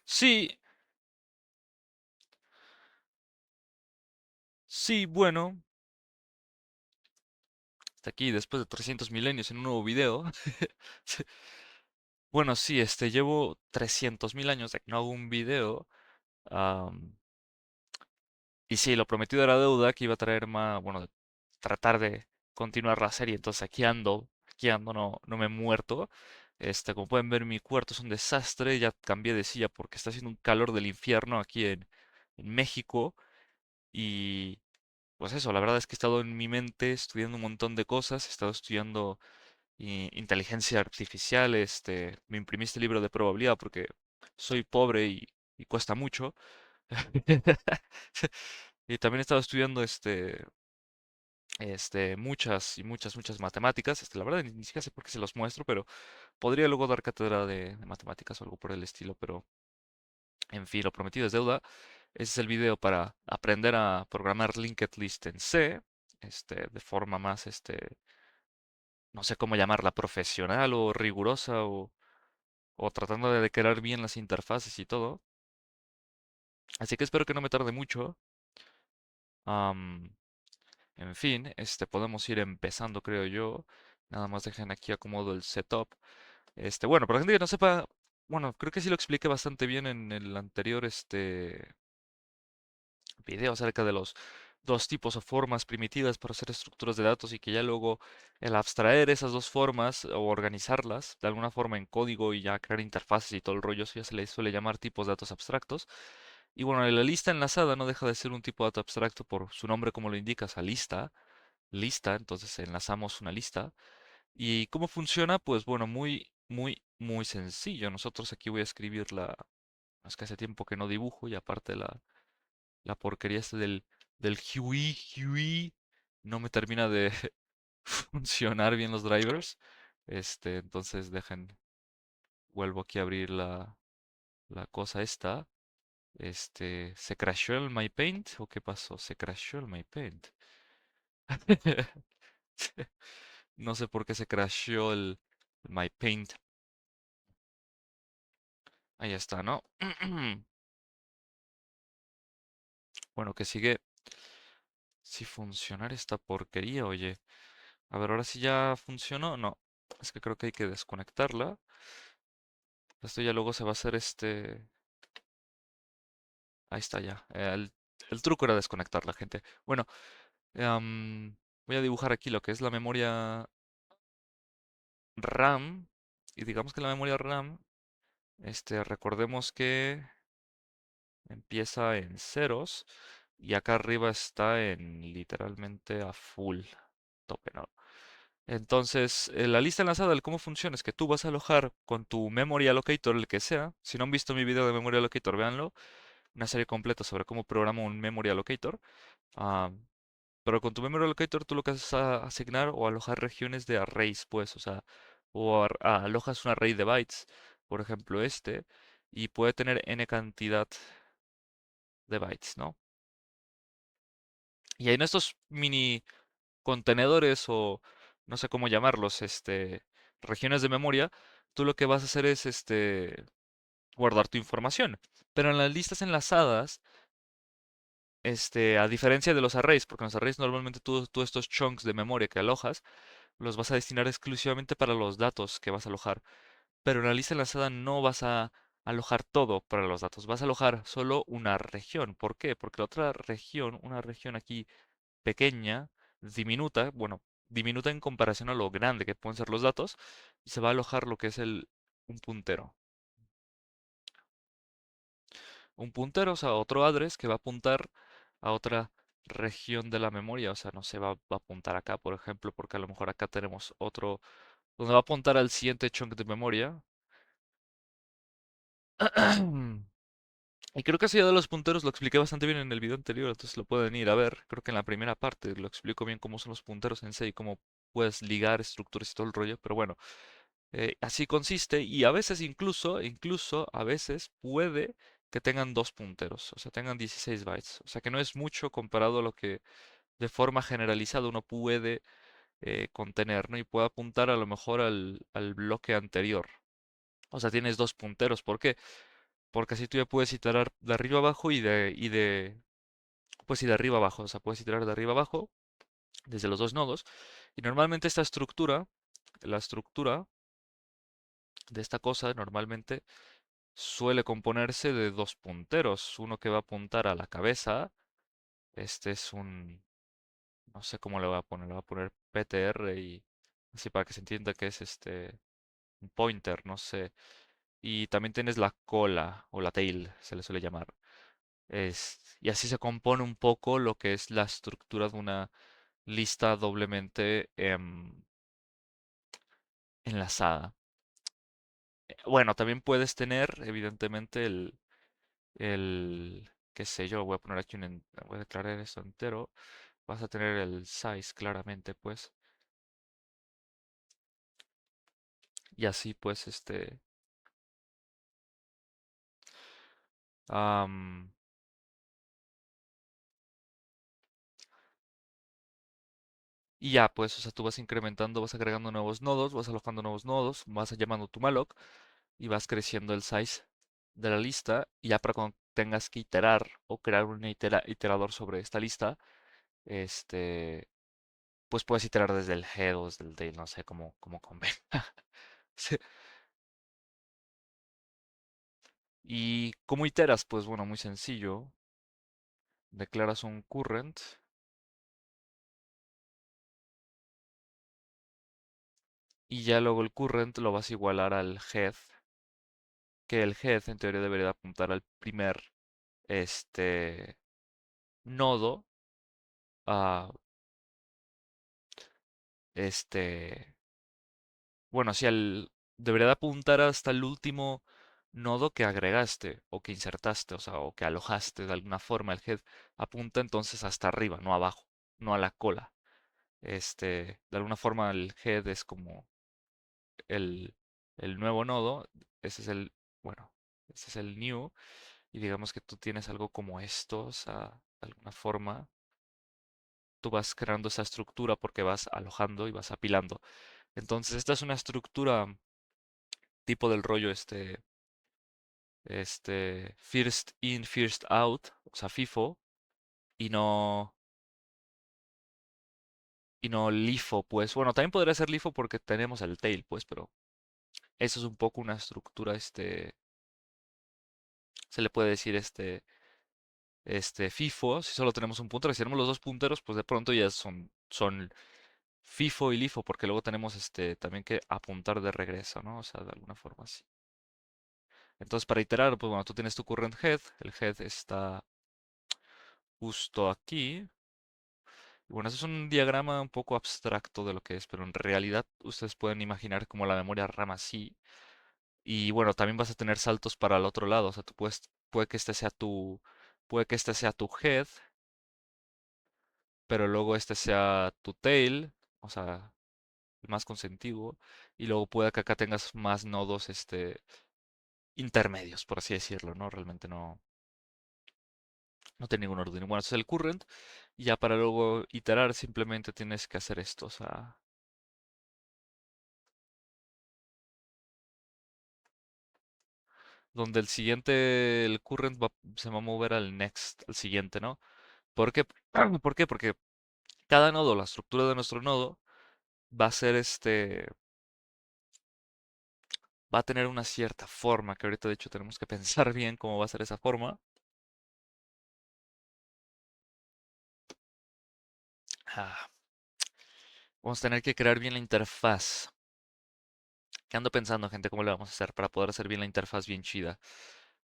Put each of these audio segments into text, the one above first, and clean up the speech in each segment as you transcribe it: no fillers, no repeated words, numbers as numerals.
Sí, sí, bueno, hasta aquí después de 300 milenios en un nuevo video. Bueno, sí, llevo 300.000 años de que no hago un video. am, y sí, lo prometido era deuda, que iba a traer más, bueno, tratar de continuar la serie. Entonces aquí ando, no me he muerto. Como pueden ver, mi cuarto es un desastre. Ya cambié de silla porque está haciendo un calor del infierno aquí en México. Y pues eso, la verdad es que he estado en mi mente estudiando un montón de cosas. He estado estudiando inteligencia artificial. Me imprimí este libro de probabilidad porque soy pobre y cuesta mucho. Y también he estado estudiando muchas matemáticas. La verdad ni siquiera sé por qué se los muestro, pero podría luego dar cátedra de matemáticas o algo por el estilo, pero en fin, lo prometido es deuda. Ese es el video para aprender a programar linked list en C, de forma más, no sé cómo llamarla, profesional o rigurosa o tratando de crear bien las interfaces y todo. Así que espero que no me tarde mucho. Am, en fin, podemos ir empezando, creo yo. Nada más dejen aquí acomodo el setup. Bueno, para la gente que no sepa, bueno, creo que sí lo expliqué bastante bien en el anterior, video acerca de los dos tipos o formas primitivas para hacer estructuras de datos y que ya luego el abstraer esas dos formas o organizarlas de alguna forma en código y ya crear interfaces y todo el rollo, eso ya se le suele llamar tipos de datos abstractos. Y bueno, la lista enlazada no deja de ser un tipo de dato abstracto por su nombre como lo indica, o sea, lista, entonces enlazamos una lista. ¿Y cómo funciona? Pues bueno, muy sencillo. Nosotros aquí voy a escribir es que hace tiempo que no dibujo y aparte la porquería del GUI no me termina de funcionar bien los drivers. Entonces vuelvo aquí a abrir la cosa esta. ¿Se crashó el MyPaint o qué pasó? Se crashó el MyPaint. No sé por qué se crashó el MyPaint. Ahí está, ¿no? Bueno, que sigue si funcionar esta porquería, oye. A ver, ahora sí ya funcionó. No, es que creo que hay que desconectarla. Esto ya luego se va a hacer Ahí está ya. El truco era desconectarla, gente. Bueno, voy a dibujar aquí lo que es la memoria RAM. Y digamos que la memoria RAM, recordemos que empieza en ceros. Y acá arriba está en literalmente a full. Tope, ¿no? Entonces, la lista enlazada, el cómo funciona es que tú vas a alojar con tu memory allocator, el que sea. Si no han visto mi video de memory allocator, véanlo. Una serie completa sobre cómo programo un memory allocator. Ah, pero con tu memory allocator tú lo que haces es asignar o alojar regiones de arrays, pues, o sea, alojas un array de bytes, por ejemplo y puede tener n cantidad de bytes, ¿no? Y ahí en estos mini contenedores o no sé cómo llamarlos, regiones de memoria, tú lo que vas a hacer es guardar tu información. Pero en las listas enlazadas, a diferencia de los arrays, porque en los arrays normalmente tú estos chunks de memoria que alojas, los vas a destinar exclusivamente para los datos que vas a alojar. Pero en la lista enlazada no vas a alojar todo para los datos, vas a alojar solo una región. ¿Por qué? Porque la otra región, una región aquí pequeña, diminuta, bueno, diminuta en comparación a lo grande que pueden ser los datos, y se va a alojar lo que es un puntero. Un puntero, o sea, otro address que va a apuntar a otra región de la memoria, o sea, no se va a apuntar acá, por ejemplo, porque a lo mejor acá tenemos otro, donde va a apuntar al siguiente chunk de memoria. Y creo que eso ya de los punteros lo expliqué bastante bien en el video anterior, entonces lo pueden ir a ver. Creo que en la primera parte lo explico bien cómo son los punteros en C y cómo puedes ligar estructuras y todo el rollo, pero bueno, así consiste y a veces incluso a veces puede que tengan dos punteros, o sea, tengan 16 bytes, o sea que no es mucho comparado a lo que de forma generalizada uno puede contener, ¿no? Y puede apuntar a lo mejor al bloque anterior. O sea, tienes dos punteros. ¿Por qué? porque así tú ya puedes iterar de arriba abajo pues y de arriba abajo, o sea, puedes iterar de arriba abajo desde los dos nodos. Y normalmente esta estructura, la estructura de esta cosa normalmente suele componerse de dos punteros, uno que va a apuntar a la cabeza, este es un, no sé cómo le voy a poner PTR y así para que se entienda que es un pointer, no sé. Y también tienes la cola o la tail, se le suele llamar. Y así se compone un poco lo que es la estructura de una lista doblemente enlazada. Bueno, también puedes tener, evidentemente, qué sé yo, voy a poner aquí voy a declarar esto entero. Vas a tener el size claramente, pues. Y así, pues, am, y ya, pues, o sea, tú vas incrementando, vas agregando nuevos nodos, vas alojando nuevos nodos, vas llamando tu malloc y vas creciendo el size de la lista. Y ya para cuando tengas que iterar o crear un iterador sobre esta lista, este, pues puedes iterar desde el head o desde el tail, no sé cómo convenga. Sí. ¿Y cómo iteras? Pues bueno, muy sencillo. Declaras un current y ya luego el current lo vas a igualar al head, que el head en teoría debería apuntar al primer este nodo, a este, bueno, si al debería de apuntar hasta el último nodo que agregaste o que insertaste, o sea, o que alojaste de alguna forma. El head apunta entonces hasta arriba, no abajo, no a la cola. De alguna forma el head es como el, el nuevo nodo, ese es bueno, ese es el new, y digamos que tú tienes algo como esto, o sea, de alguna forma tú vas creando esa estructura porque vas alojando y vas apilando. Entonces, esta es una estructura tipo del rollo first in, first out, o sea, FIFO, y no LIFO, pues. Bueno, también podría ser LIFO porque tenemos el tail, pues, pero eso es un poco una estructura, se le puede decir FIFO, si solo tenemos un puntero. Si tenemos los dos punteros, pues de pronto ya son FIFO y LIFO, porque luego tenemos también que apuntar de regreso, ¿no? O sea, de alguna forma así. Entonces, para iterar, pues bueno, tú tienes tu current head, el head está justo aquí. Y bueno, eso es un diagrama un poco abstracto de lo que es, pero en realidad ustedes pueden imaginar como la memoria RAM así. Y bueno, también vas a tener saltos para el otro lado, o sea, puede que este sea tu head, pero luego este sea tu tail, o sea, el más consecutivo, y luego puede que acá tengas más nodos, intermedios, por así decirlo, ¿no? Realmente no tiene ningún orden. Bueno, este es el current, y ya para luego iterar simplemente tienes que hacer esto, o sea, donde el current se va a mover al next, al siguiente, ¿no? ¿Por qué? ¿Por qué? Porque cada nodo, la estructura de nuestro nodo, va a ser va a tener una cierta forma, que ahorita de hecho tenemos que pensar bien cómo va a ser esa forma. Ah, vamos a tener que crear bien la interfaz. ¿Qué ando pensando, gente? ¿Cómo le vamos a hacer para poder hacer bien la interfaz bien chida?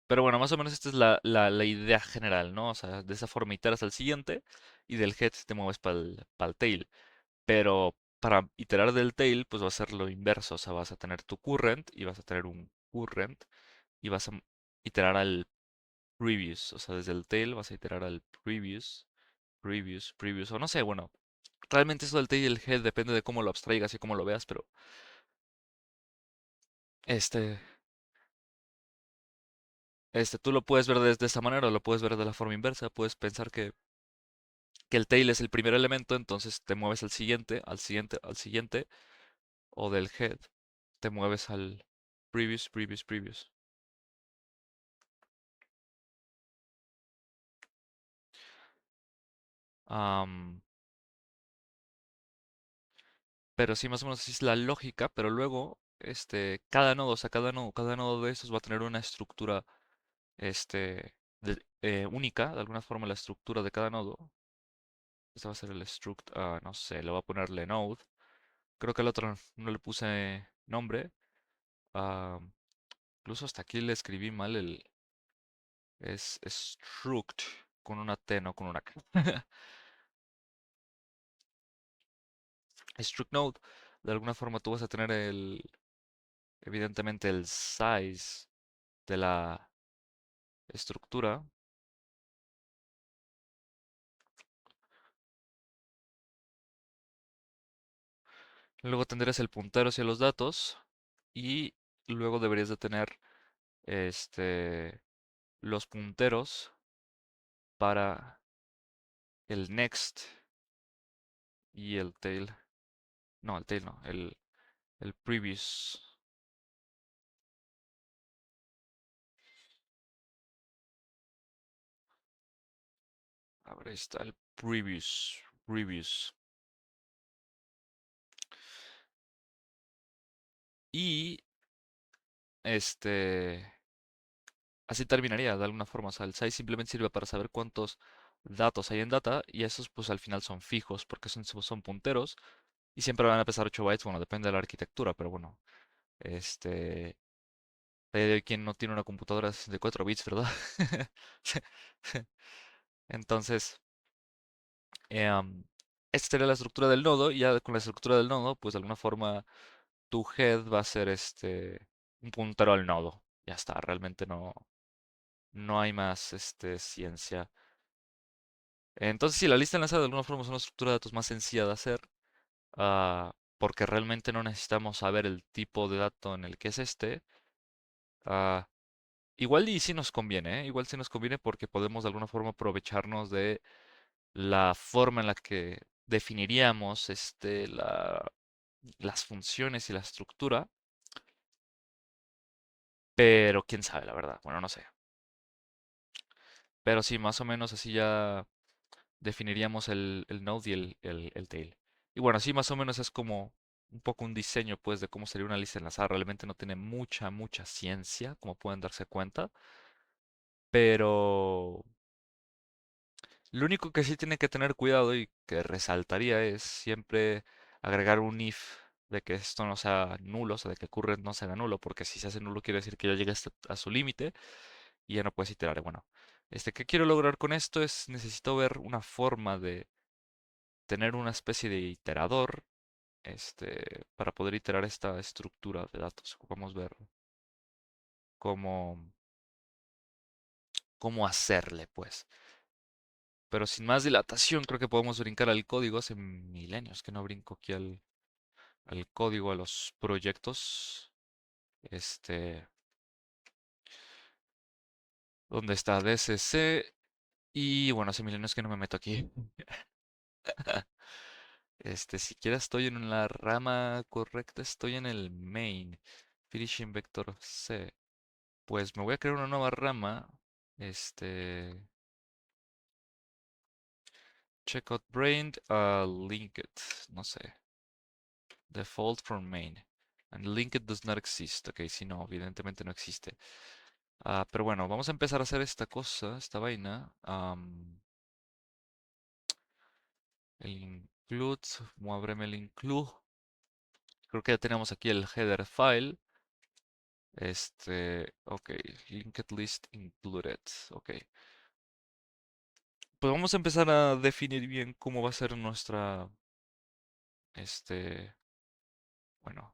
Pero bueno, más o menos esta es la idea general, ¿no? O sea, de esa forma iteras al siguiente y del head te mueves para el tail. Pero para iterar del tail, pues va a ser lo inverso. O sea, vas a tener tu current y vas a tener un current y vas a iterar al previous. O sea, desde el tail vas a iterar al previous, previous, previous. O no sé, bueno, realmente eso del tail y el head depende de cómo lo abstraigas y cómo lo veas, pero este, tú lo puedes ver desde esa manera o lo puedes ver de la forma inversa. Puedes pensar que el tail es el primer elemento, entonces te mueves al siguiente, al siguiente, al siguiente, o del head te mueves al previous, previous, previous. Am, pero sí, más o menos así es la lógica, pero luego, cada nodo, o sea, cada nodo de esos va a tener una estructura, única, de alguna forma la estructura de cada nodo. Este va a ser el struct, no sé, le voy a ponerle node. Creo que al otro no le puse nombre. ah, Incluso hasta aquí le escribí mal es struct con una T, no con una K. Struct node, de alguna forma tú vas a tener evidentemente el size de la estructura. Luego tendrías el puntero hacia los datos y luego deberías de tener este, los punteros para el next y el tail. No, el tail no, el previous. A ver, ahí está el previous. Previous. Y este, así terminaría de alguna forma. O sea, el size simplemente sirve para saber cuántos datos hay en data y esos pues al final son fijos porque son punteros y siempre van a pesar 8 bytes. Bueno, depende de la arquitectura, pero bueno, este, hay quien no tiene una computadora de 4 bits, ¿verdad? Entonces, esta sería la estructura del nodo y ya con la estructura del nodo, pues de alguna forma tu head va a ser un puntero al nodo. Ya está, realmente no hay más ciencia. Entonces, sí, la lista enlazada de alguna forma es una estructura de datos más sencilla de hacer, porque realmente no necesitamos saber el tipo de dato en el que es ah, igual y sí nos conviene, ¿eh? Igual sí nos conviene porque podemos de alguna forma aprovecharnos de la forma en la que definiríamos las funciones y la estructura, pero quién sabe, la verdad. Bueno, no sé. Pero sí, más o menos así ya definiríamos el node y el tail. Y bueno, así más o menos es como un poco un diseño, pues, de cómo sería una lista enlazada. Realmente no tiene mucha ciencia, como pueden darse cuenta. Pero lo único que sí tiene que tener cuidado y que resaltaría es siempre agregar un if de que esto no sea nulo, o sea, de que el current no sea nulo, porque si se hace nulo quiere decir que ya llegaste a su límite y ya no puedes iterar. Bueno, ¿qué quiero lograr con esto? Necesito ver una forma de tener una especie de iterador, para poder iterar esta estructura de datos. Vamos a ver cómo, cómo hacerle, pues. Pero sin más dilatación, creo que podemos brincar al código. Hace milenios que no brinco aquí al código, a los proyectos. Este, donde está DSC. Y bueno, hace milenios que no me meto aquí. Siquiera estoy en la rama correcta, estoy en el main. Finishing vector C. Pues me voy a crear una nueva rama. Este, checkout brain, linked. No sé. Default from main. And linked does not exist. Ok, si no, evidentemente no existe. Pero bueno, vamos a empezar a hacer esta cosa, esta vaina. El include, muévreme el include. Creo que ya tenemos aquí el header file. Ok, linked list included. Ok. Pues vamos a empezar a definir bien cómo va a ser nuestra, este, bueno,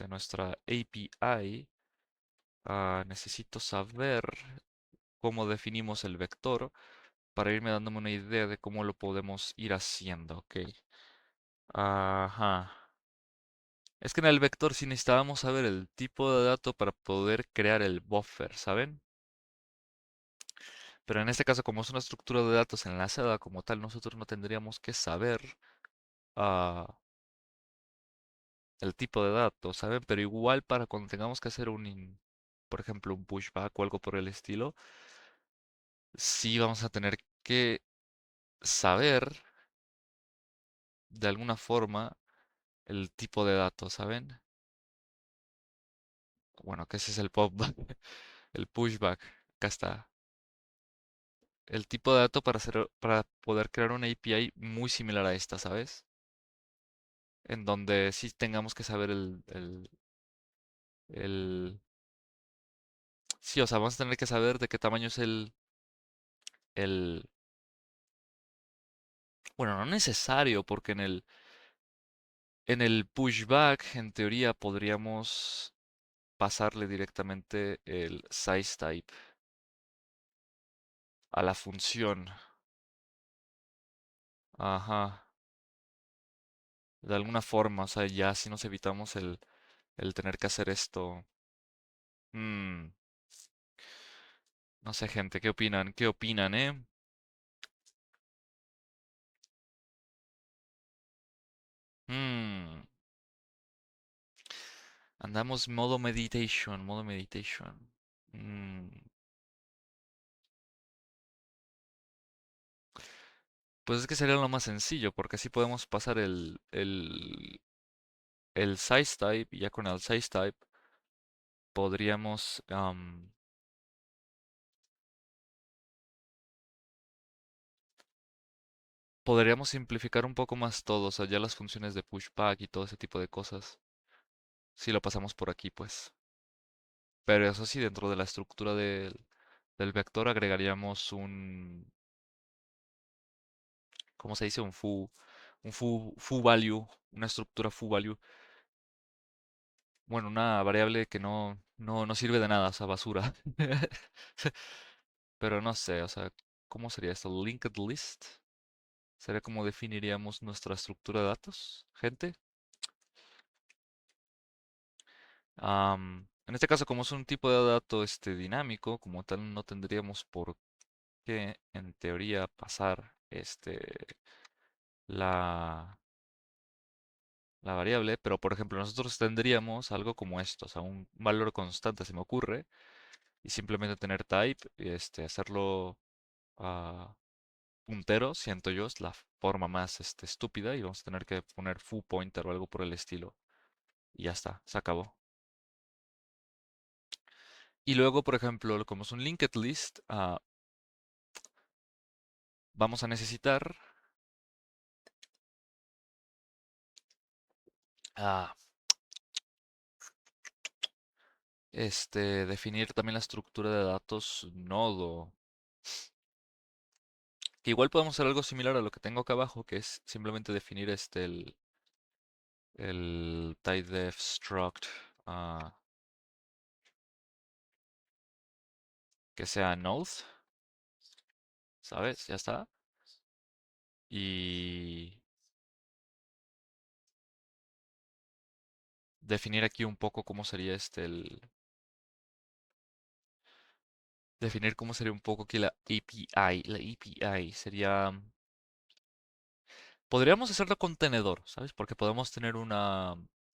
nuestra API. Necesito saber cómo definimos el vector para irme dándome una idea de cómo lo podemos ir haciendo, ok. Ajá. Es que en el vector sí necesitábamos saber el tipo de dato para poder crear el buffer, ¿saben? Pero en este caso, como es una estructura de datos enlazada como tal, nosotros no tendríamos que saber ah, el tipo de datos, ¿saben? Pero igual para cuando tengamos que hacer por ejemplo, un pushback o algo por el estilo, sí vamos a tener que saber de alguna forma el tipo de datos, ¿saben? Bueno, que ese es el popback, el pushback. Acá está. El tipo de dato para poder crear una API muy similar a esta, ¿sabes? En donde sí tengamos que saber el... Sí, o sea, vamos a tener que saber de qué tamaño es el... Bueno, no necesario, porque en el pushback, en teoría, podríamos pasarle directamente el size type a la función. Ajá. De alguna forma, o sea, ya si nos evitamos el tener que hacer esto. Mm, no sé, gente, ¿qué opinan? ¿Qué opinan, eh? Mm, andamos modo meditation, modo meditation. Mm, pues es que sería lo más sencillo, porque así podemos pasar el size type y ya con el size type podríamos, podríamos simplificar un poco más todo, o sea, ya las funciones de pushback y todo ese tipo de cosas. Si lo pasamos por aquí, pues. Pero eso sí, dentro de la estructura del vector agregaríamos ¿cómo se dice? Un foo value, una estructura foo value. Bueno, una variable que no sirve de nada, o sea, basura. Pero no sé, o sea, ¿cómo sería esto? Linked list. ¿Sería como definiríamos nuestra estructura de datos, gente? En este caso, como es un tipo de dato dinámico, como tal, no tendríamos por qué, en teoría, pasar la, la variable, pero por ejemplo, nosotros tendríamos algo como esto, o sea, un valor constante se me ocurre, y simplemente tener type, hacerlo a puntero, siento yo, es la forma más estúpida, y vamos a tener que poner foo pointer o algo por el estilo. Y ya está, se acabó. Y luego, por ejemplo, como es un linked list, vamos a necesitar ah, definir también la estructura de datos nodo. Que igual podemos hacer algo similar a lo que tengo acá abajo, que es simplemente definir el typedef struct que sea node, ¿sabes? Ya está. Y definir aquí un poco cómo sería definir cómo sería un poco aquí la API. La API sería, podríamos hacerlo contenedor, ¿sabes? Porque podemos tener un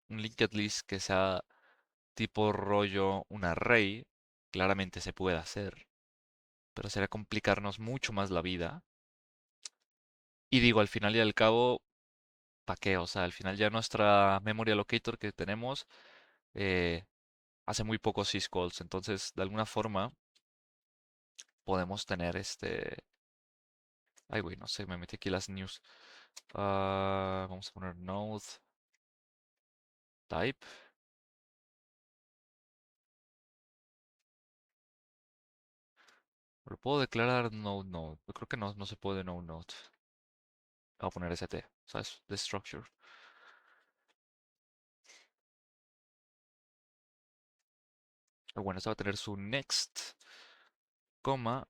linked list que sea tipo rollo un array. Claramente se puede hacer, pero sería complicarnos mucho más la vida. Y digo, al final y al cabo, ¿para qué? O sea, al final ya nuestra memory allocator que tenemos eh, hace muy pocos syscalls. Entonces, de alguna forma, podemos tener Ay, güey, no sé, me metí aquí las news. Vamos a poner node type. ¿Lo puedo declarar node node? Yo creo que no se puede node node. Voy a poner st, ¿sabes? The structure. Bueno, esto va a tener su next, coma,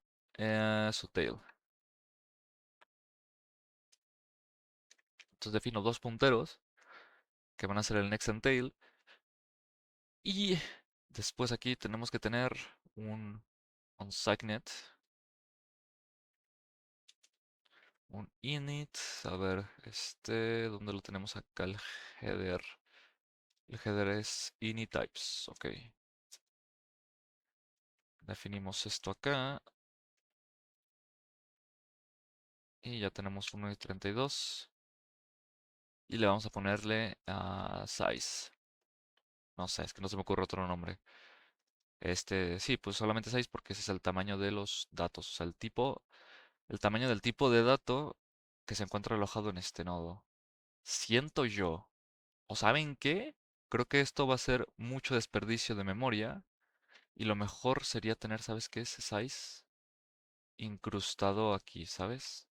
su tail. Entonces defino dos punteros que van a ser el next and tail. Y después aquí tenemos que tener un segnet, un init. A ver, ¿dónde lo tenemos acá? El header. El header es init types. Ok. Definimos esto acá. Y ya tenemos 1 y 32. Y le vamos a ponerle a size. No sé, es que no se me ocurre otro nombre. Sí, pues solamente size porque ese es el tamaño de los datos. O sea, el tamaño del tipo de dato que se encuentra alojado en este nodo. Siento yo. ¿O saben qué? Creo que esto va a ser mucho desperdicio de memoria. Y lo mejor sería tener, ¿sabes qué? Ese size incrustado aquí, ¿sabes?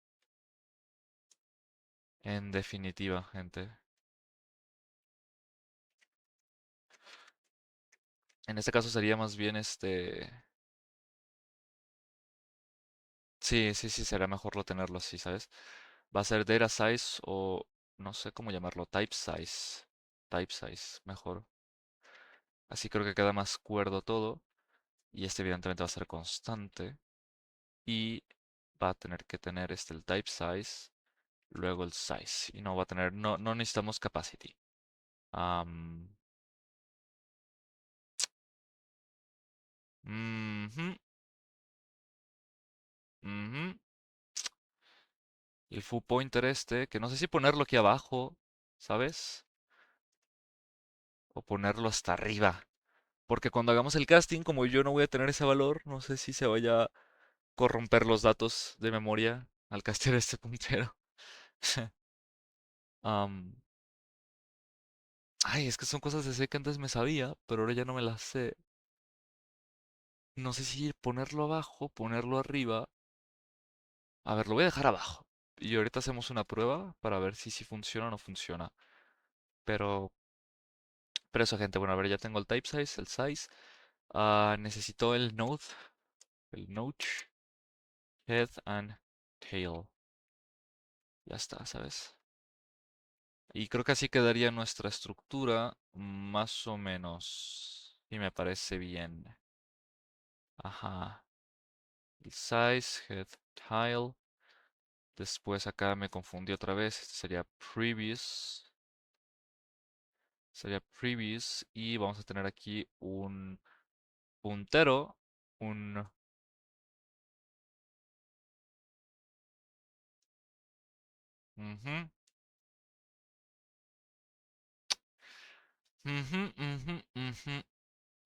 En definitiva, gente. En este caso sería más bien Sí, sí, sí, será mejor lo tenerlo así, ¿sabes? Va a ser data size o no sé cómo llamarlo, type size. Type size, mejor. Así creo que queda más cuerdo todo. Y este evidentemente va a ser constante. Y va a tener que tener el type size, luego el size. Y no va a tener, no necesitamos capacity. Am, ujú, ujú. Y el foo pointer que no sé si ponerlo aquí abajo, ¿sabes? O ponerlo hasta arriba. Porque cuando hagamos el casting, como yo no voy a tener ese valor, no sé si se vaya a corromper los datos de memoria al castear este puntero. Am, Ay, es que son cosas de C que antes me sabía, pero ahora ya no me las sé. No sé si ponerlo abajo, ponerlo arriba. A ver, lo voy a dejar abajo. Y ahorita hacemos una prueba para ver si funciona o no funciona. Pero, pero eso, gente, bueno, a ver, ya tengo el type size, el size. Necesito el node, head and tail. Ya está, ¿sabes? Y creo que así quedaría nuestra estructura, más o menos. Y me parece bien. Ajá. El size, head, tile. Después acá me confundí otra vez. Este sería previous. Sería previous. Y vamos a tener aquí un puntero. Un... ujú, ujú, ujú, ujú,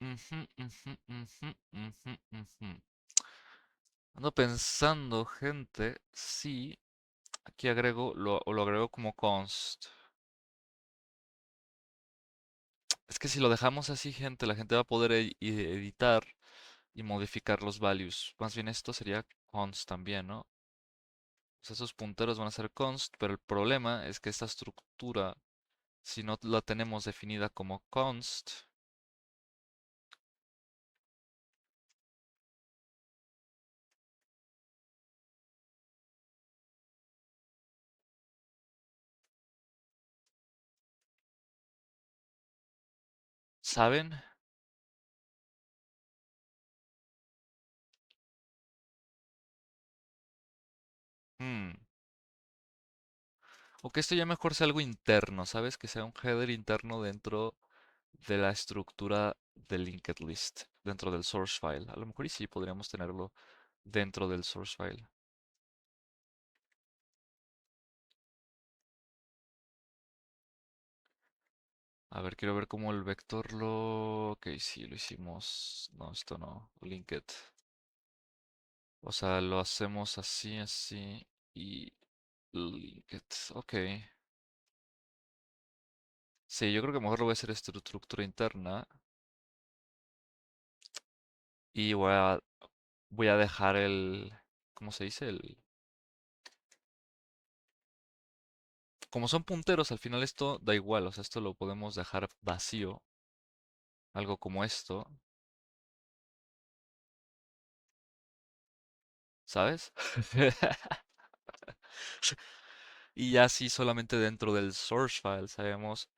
ujú, ujú, ujú, ujú, ujú. Ando pensando, gente, si aquí agrego, o lo agrego como const. Es que si lo dejamos así, gente, la gente va a poder editar y modificar los values. Más bien esto sería const también, ¿no? Pues esos punteros van a ser const, pero el problema es que esta estructura, si no la tenemos definida como const, ¿saben? Hmm. O que esto ya mejor sea algo interno, ¿sabes? Que sea un header interno dentro de la estructura del linked list, dentro del source file. A lo mejor y sí podríamos tenerlo dentro del source file. A ver, quiero ver cómo el vector lo... Ok, sí, lo hicimos. No, esto no. Linked. O sea, lo hacemos así, así y linked. Ok. Sí, yo creo que mejor lo voy a hacer estructura interna y voy a dejar ¿cómo se dice? Como son punteros, al final esto da igual, o sea, esto lo podemos dejar vacío, algo como esto, ¿sabes? Y ya así solamente dentro del source file sabemos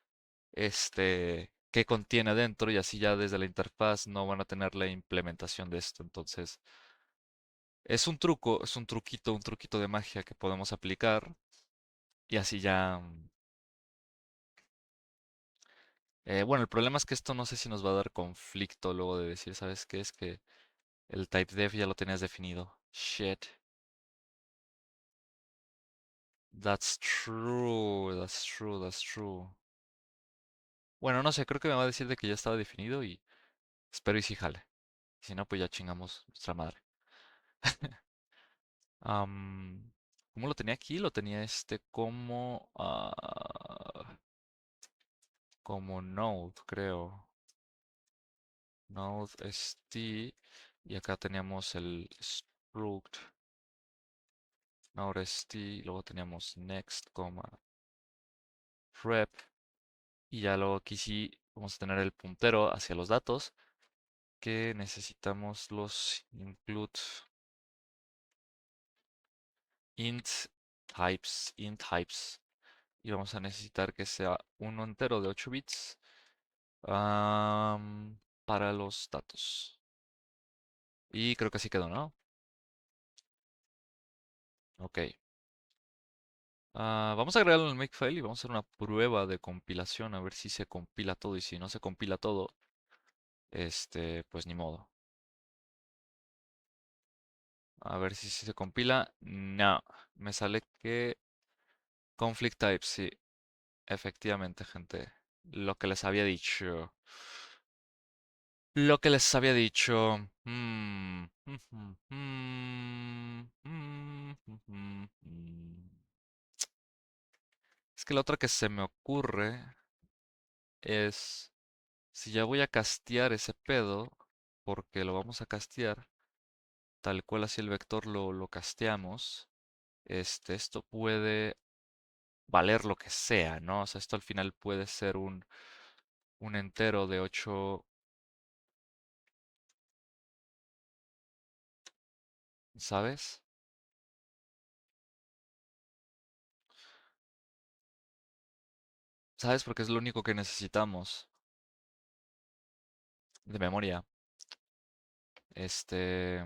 qué contiene dentro y así ya desde la interfaz no van a tener la implementación de esto. Entonces, es un truco, es un truquito de magia que podemos aplicar y así ya... bueno, el problema es que esto no sé si nos va a dar conflicto luego de decir, ¿sabes qué? Es que el type def ya lo tenías definido. Shit. That's true, that's true, that's true. Bueno, no sé, creo que me va a decir de que ya estaba definido y espero y sí jale. Si no, pues ya chingamos nuestra madre. Am, ¿Cómo lo tenía aquí? Lo tenía como, como node, creo. Node st. Y acá teníamos el struct node st. Luego teníamos next, rep. Y ya luego aquí sí vamos a tener el puntero hacia los datos que necesitamos los include int types. Y vamos a necesitar que sea uno entero de 8 bits para los datos. Y creo que así quedó, ¿no? Ok. Vamos a agregarlo en el makefile y vamos a hacer una prueba de compilación a ver si se compila todo. Y si no se compila todo, pues ni modo. A ver si se compila. No, me sale que conflict type, sí. Efectivamente, gente. Lo que les había dicho. Lo que les había dicho. Es que la otra que se me ocurre es, si ya voy a castear ese pedo, porque lo vamos a castear, tal cual así el vector lo casteamos, esto puede valer lo que sea, ¿no? O sea, esto al final puede ser un entero de 8, ¿sabes? ¿Sabes? Porque es lo único que necesitamos de memoria. Este,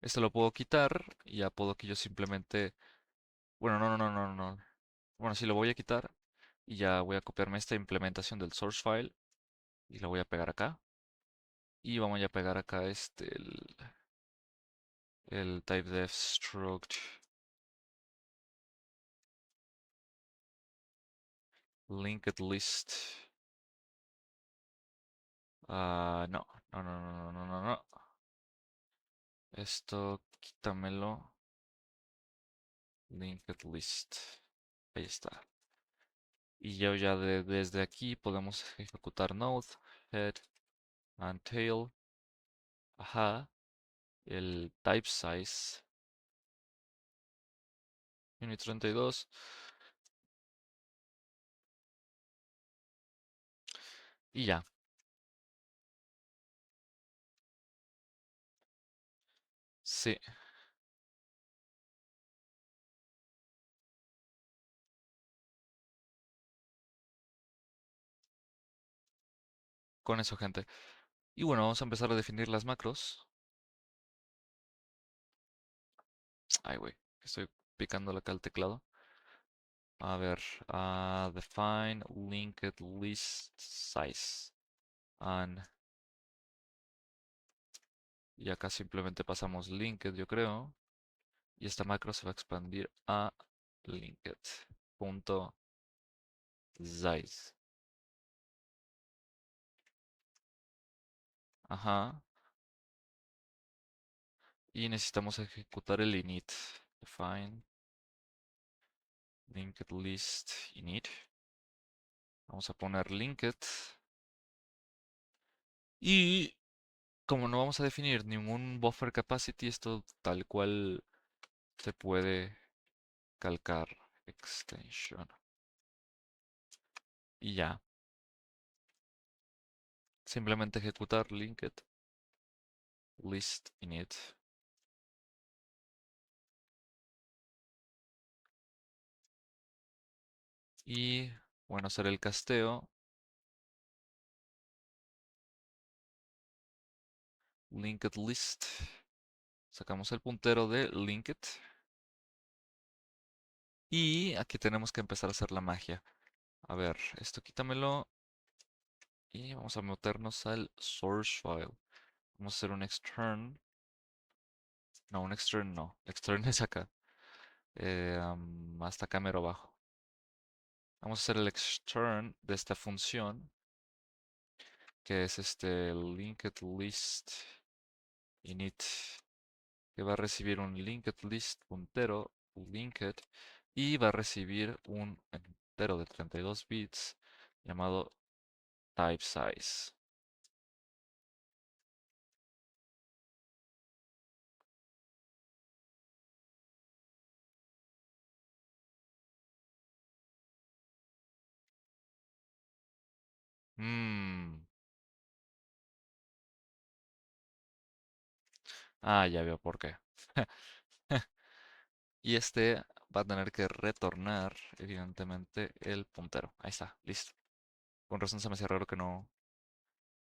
esto lo puedo quitar y ya puedo que yo simplemente, bueno, no. Bueno, sí lo voy a quitar y ya voy a copiarme esta implementación del source file y la voy a pegar acá. Y vamos a pegar acá el typedef struct linked list. No. Esto quítamelo. Linked list. Ahí está. Y ya desde aquí podemos ejecutar node, head and tail. Ajá. El type size. Unit 32. Y ya. Sí, con eso, gente. Y bueno, vamos a empezar a definir las macros. Ay, güey, estoy picando acá el teclado. A ver, define linked list size. And, y acá simplemente pasamos linked, yo creo. Y esta macro se va a expandir a linked.size. Ajá. Y necesitamos ejecutar el init. Define linked list init. Vamos a poner linked. Y como no vamos a definir ningún buffer capacity, esto tal cual se puede calcar extension. Y ya. Simplemente ejecutar linked list init. Y bueno, hacer el casteo. Linked list. Sacamos el puntero de linked. Y aquí tenemos que empezar a hacer la magia. A ver, esto quítamelo. Y vamos a meternos al source file. Vamos a hacer un extern No, un extern no. Extern es acá. Hasta acá mero abajo. Vamos a hacer el extern de esta función, que es este linked list init, que va a recibir un linked list puntero linked y va a recibir un entero de 32 bits llamado type size. Mm, ya veo por qué. Y este va a tener que retornar, evidentemente, el puntero. Ahí está, listo. Con razón se me hacía raro que no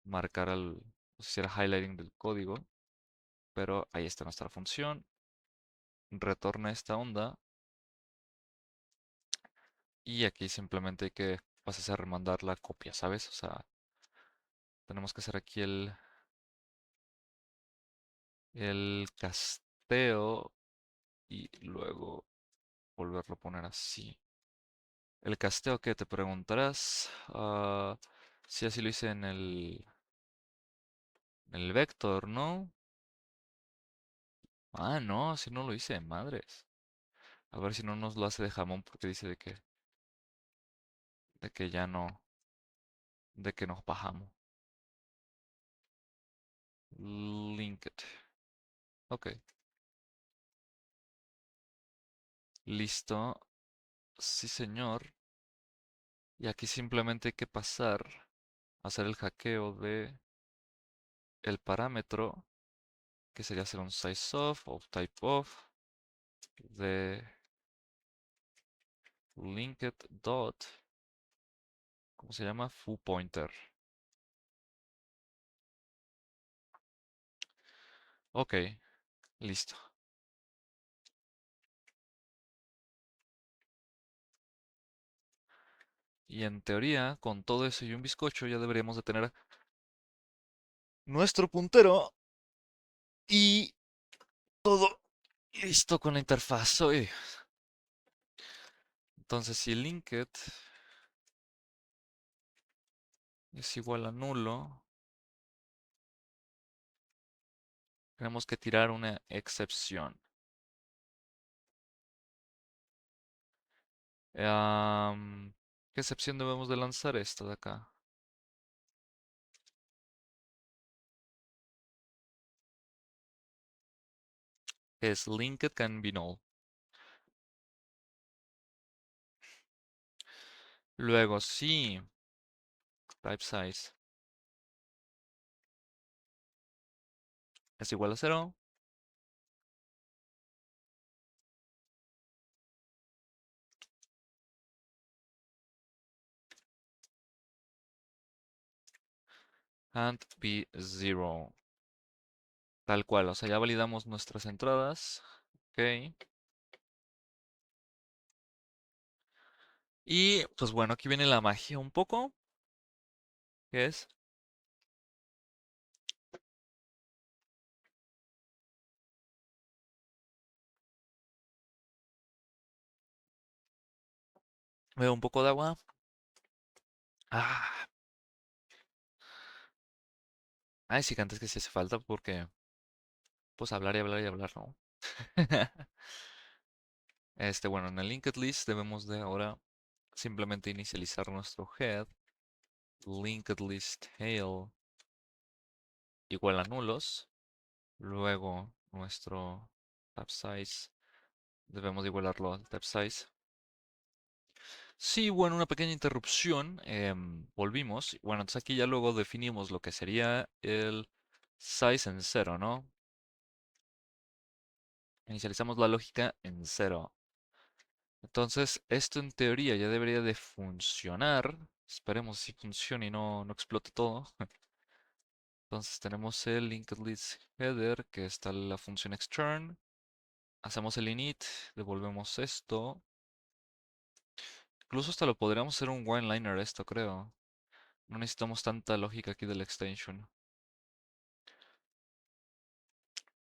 marcara o se hiciera highlighting del código, pero ahí está nuestra función. Retorna esta onda y aquí simplemente hay que pasar a remandar la copia, ¿sabes? O sea, tenemos que hacer aquí el casteo y luego volverlo a poner así. El casteo que te preguntarás, si así lo hice en el vector, ¿no? Ah, no, si no lo hice, madres. A ver si no nos lo hace de jamón porque dice de que ya no, de que nos bajamos. Linked. Ok, listo. Sí, señor. Y aquí simplemente hay que pasar a hacer el hackeo de el parámetro, que sería hacer un size of type of de linked dot, ¿cómo se llama? Foo pointer. Ok, listo. Y en teoría, con todo eso y un bizcocho, ya deberíamos de tener nuestro puntero y todo listo con la interfaz. Uy. Entonces, si linked es igual a nulo, tenemos que tirar una excepción. ¿Qué excepción debemos de lanzar esta de acá? Es linked can be null. Luego, si type size es igual a 0, and be 0. Tal cual, o sea, ya validamos nuestras entradas. Ok. Y pues bueno, aquí viene la magia un poco, que es, veo un poco de agua. Ah, ay, sí, que antes que sí hace falta porque, pues hablar y hablar y hablar, ¿no? Bueno, en el linked list debemos de ahora simplemente inicializar nuestro head, linked list tail igual a nulos, luego nuestro tab size debemos de igualarlo al tab size. Sí, bueno, una pequeña interrupción, volvimos. Bueno, entonces aquí ya luego definimos lo que sería el size en cero, ¿no? Inicializamos la lógica en cero. Entonces, esto en teoría ya debería de funcionar. Esperemos si funcione y no explote todo. Entonces tenemos el linked list header, que está la función extern. Hacemos el init, devolvemos esto. Incluso hasta lo podríamos hacer un one-liner esto, creo. No necesitamos tanta lógica aquí del extension.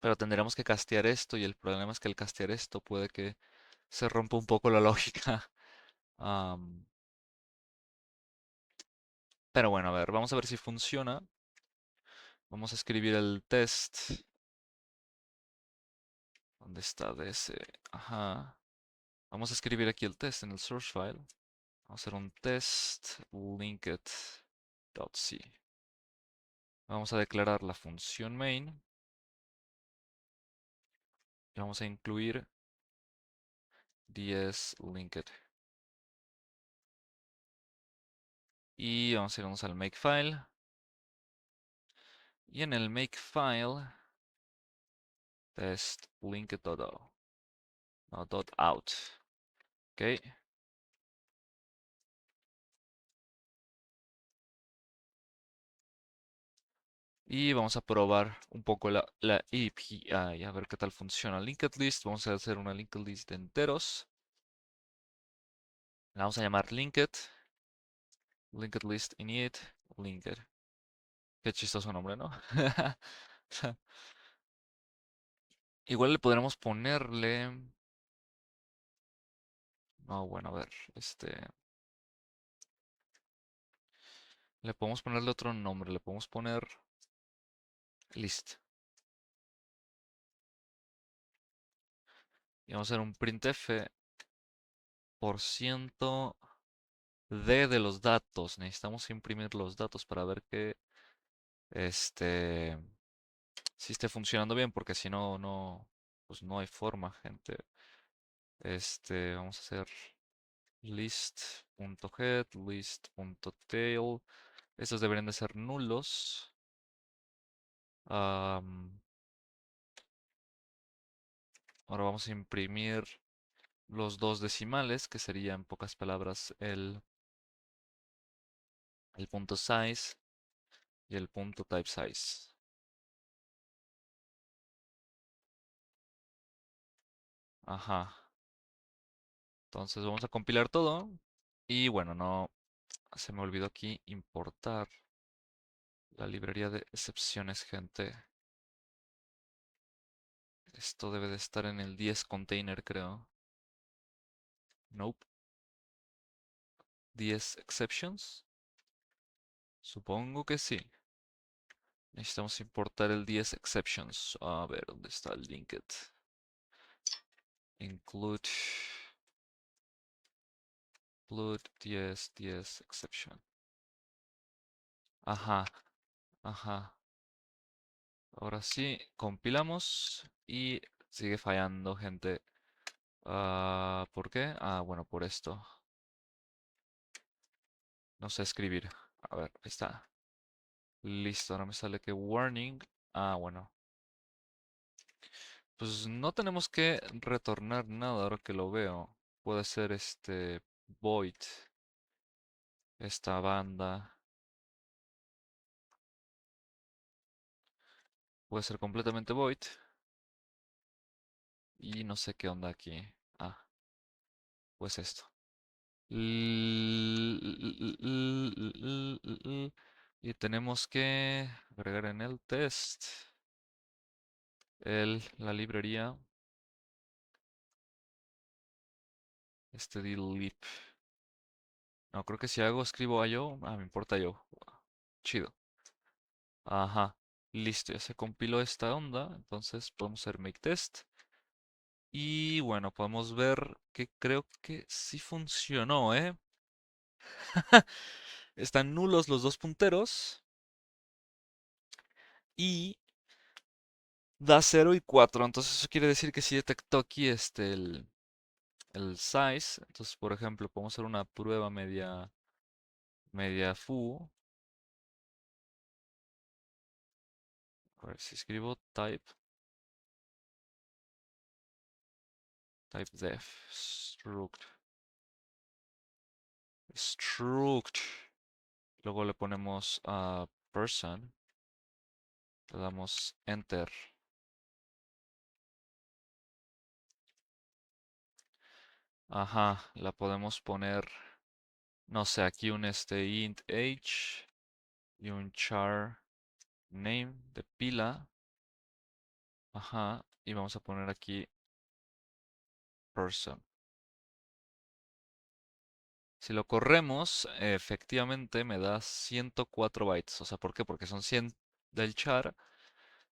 Pero tendríamos que castear esto y el problema es que al castear esto puede que se rompa un poco la lógica. Am, pero bueno, a ver, vamos a ver si funciona. Vamos a escribir el test. ¿Dónde está ese? Ajá. Vamos a escribir aquí el test en el source file. Vamos a hacer un test linked.c. Vamos a declarar la función main y vamos a incluir 10 linked. Y vamos a irnos al makefile. Y en el makefile, test linked.out. No, .out. Ok. Y vamos a probar un poco la API, a ver qué tal funciona. Linked list, vamos a hacer una linked list de enteros. La vamos a llamar linked list init, linked. Qué chistoso nombre, ¿no? Igual le podremos ponerle. No, bueno, a ver, le podemos ponerle otro nombre, le podemos poner list. Y vamos a hacer un printf por ciento de los datos. Necesitamos imprimir los datos para ver que este si esté funcionando bien, porque si no, pues no hay forma, gente. Vamos a hacer list.head, list.tail. Estos deberían de ser nulos. Ahora vamos a imprimir los dos decimales, que sería en pocas palabras el punto size y el punto type size. Ajá. Entonces vamos a compilar todo. Y bueno, no se me olvidó aquí importar la librería de excepciones, gente. Esto debe de estar en el 10 container, creo. Nope. 10 exceptions. Supongo que sí. Necesitamos importar el 10 exceptions. A ver, ¿dónde está el linked? Include 10 exception. Ajá, ajá. Ahora sí, compilamos y sigue fallando, gente. ¿Por qué? Bueno, por esto. No sé escribir. A ver, ahí está. Listo, ahora me sale que warning. Bueno. Pues no tenemos que retornar nada ahora que lo veo. Puede ser void. Esta banda. Puede ser completamente void. Y no sé qué onda aquí. Pues esto. Y tenemos que agregar en el test la librería delete. No, creo que si escribo IO, me importa yo. Chido. Ajá. Listo, ya se compiló esta onda. Entonces podemos hacer make test. Y bueno, podemos ver que creo que sí funcionó, ¿eh? Están nulos los dos punteros. Y da 0 y 4. Entonces eso quiere decir que sí detectó aquí el size. Entonces, por ejemplo, podemos hacer una prueba media foo. A ver si escribo type struct. Luego le ponemos a person. Le damos enter. Ajá, la podemos poner, no sé, aquí un int age y un char name de pila. Ajá. Y vamos a poner aquí person. Si lo corremos, efectivamente me da 104 bytes. O sea, ¿por qué? Porque son 100 del char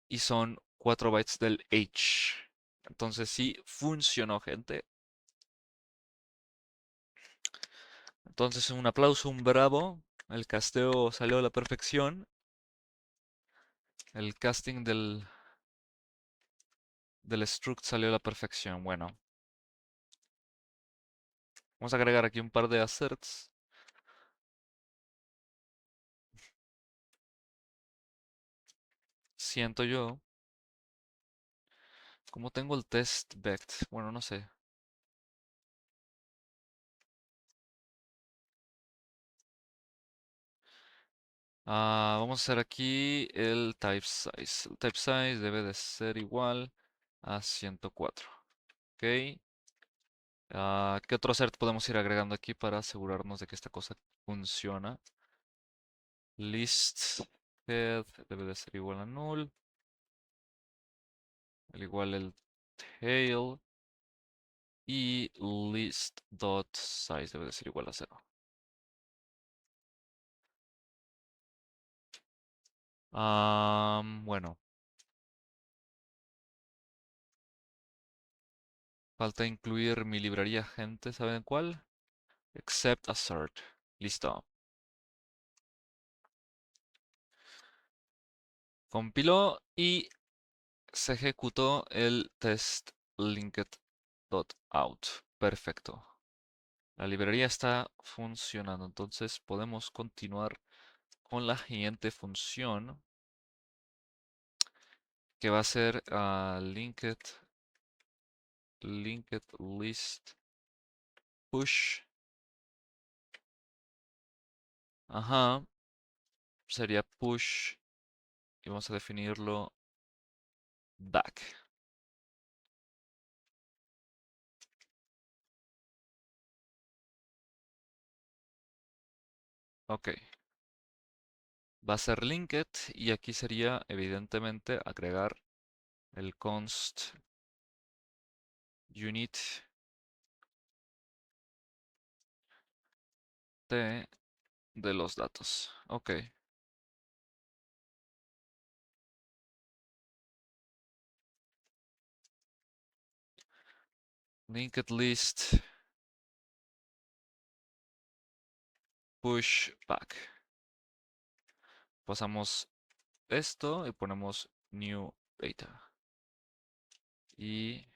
y son 4 bytes del H. Entonces sí funcionó, gente. Entonces un aplauso, un bravo. El casteo salió a la perfección. El casting del struct salió a la perfección. Bueno, vamos a agregar aquí un par de asserts. Siento yo. Como tengo el test vect. Bueno, no sé. Vamos a hacer aquí el type size. El type size debe de ser igual a 104. Ok. ¿Qué otro assert podemos ir agregando aquí para asegurarnos de que esta cosa funciona? List head debe de ser igual a null. Al igual el tail. Y list dot size debe de ser igual a 0. Bueno, falta incluir mi librería, gente. ¿Saben cuál? Except assert. Listo. Compiló y se ejecutó el test linked.out. Perfecto. La librería está funcionando. Entonces podemos continuar con la siguiente función que va a ser linked list push. Ajá. Sería push y vamos a definirlo back. Ok. Va a ser linked y aquí sería evidentemente agregar el const unit de los datos. Ok. Linked list push back. Pasamos esto y ponemos new data. Y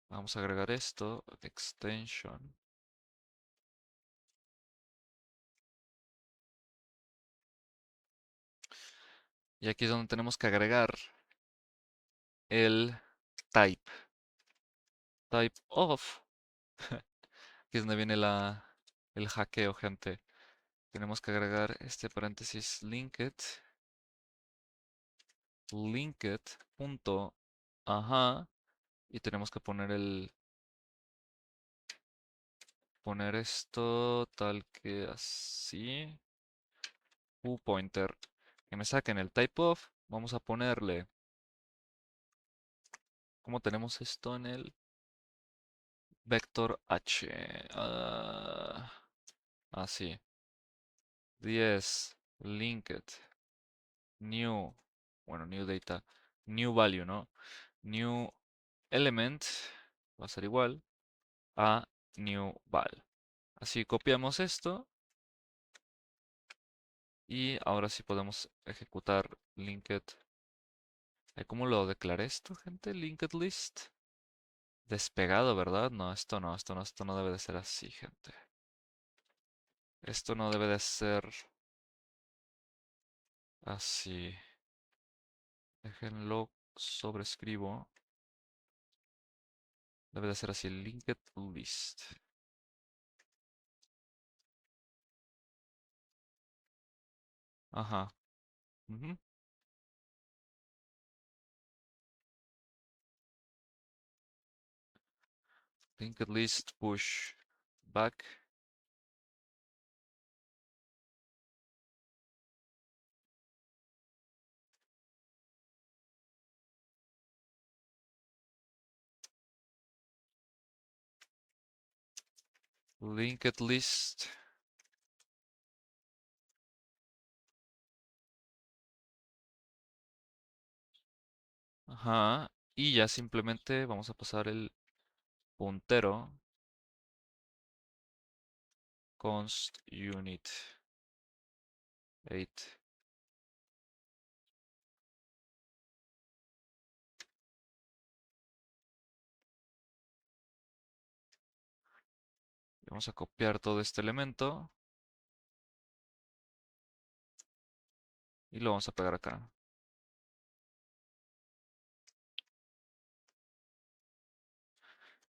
vamos a agregar esto, extension. Y aquí es donde tenemos que agregar el type. Type of. Aquí es donde viene el hackeo, gente. Tenemos que agregar este paréntesis linked punto, ajá, y tenemos que poner esto tal que así, pointer, que me saquen el type of, vamos a ponerle, ¿cómo tenemos esto en el vector h? Así, 10 linked new, bueno, new data, new value, ¿no? New element va a ser igual a new val. Así copiamos esto y ahora sí podemos ejecutar linked. ¿Cómo lo declaré esto, gente? Linked list. Despegado, ¿verdad? No, esto no, esto no debe de ser así, gente. Esto no debe de ser así. Déjenlo sobrescribo. Debe de ser así, linked list. Ajá. Ujú. Linked list push back. linked list. Ajá. Y ya simplemente vamos a pasar el puntero const unit 8. Vamos a copiar todo este elemento y lo vamos a pegar acá.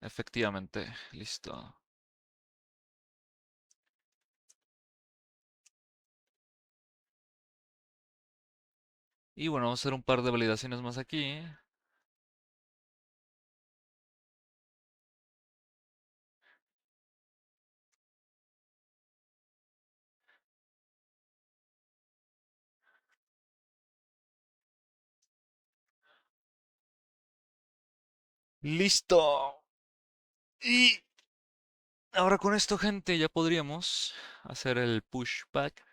Efectivamente, listo. Y bueno, vamos a hacer un par de validaciones más aquí. ¡Listo! Y ahora con esto, gente, ya podríamos hacer el pushback.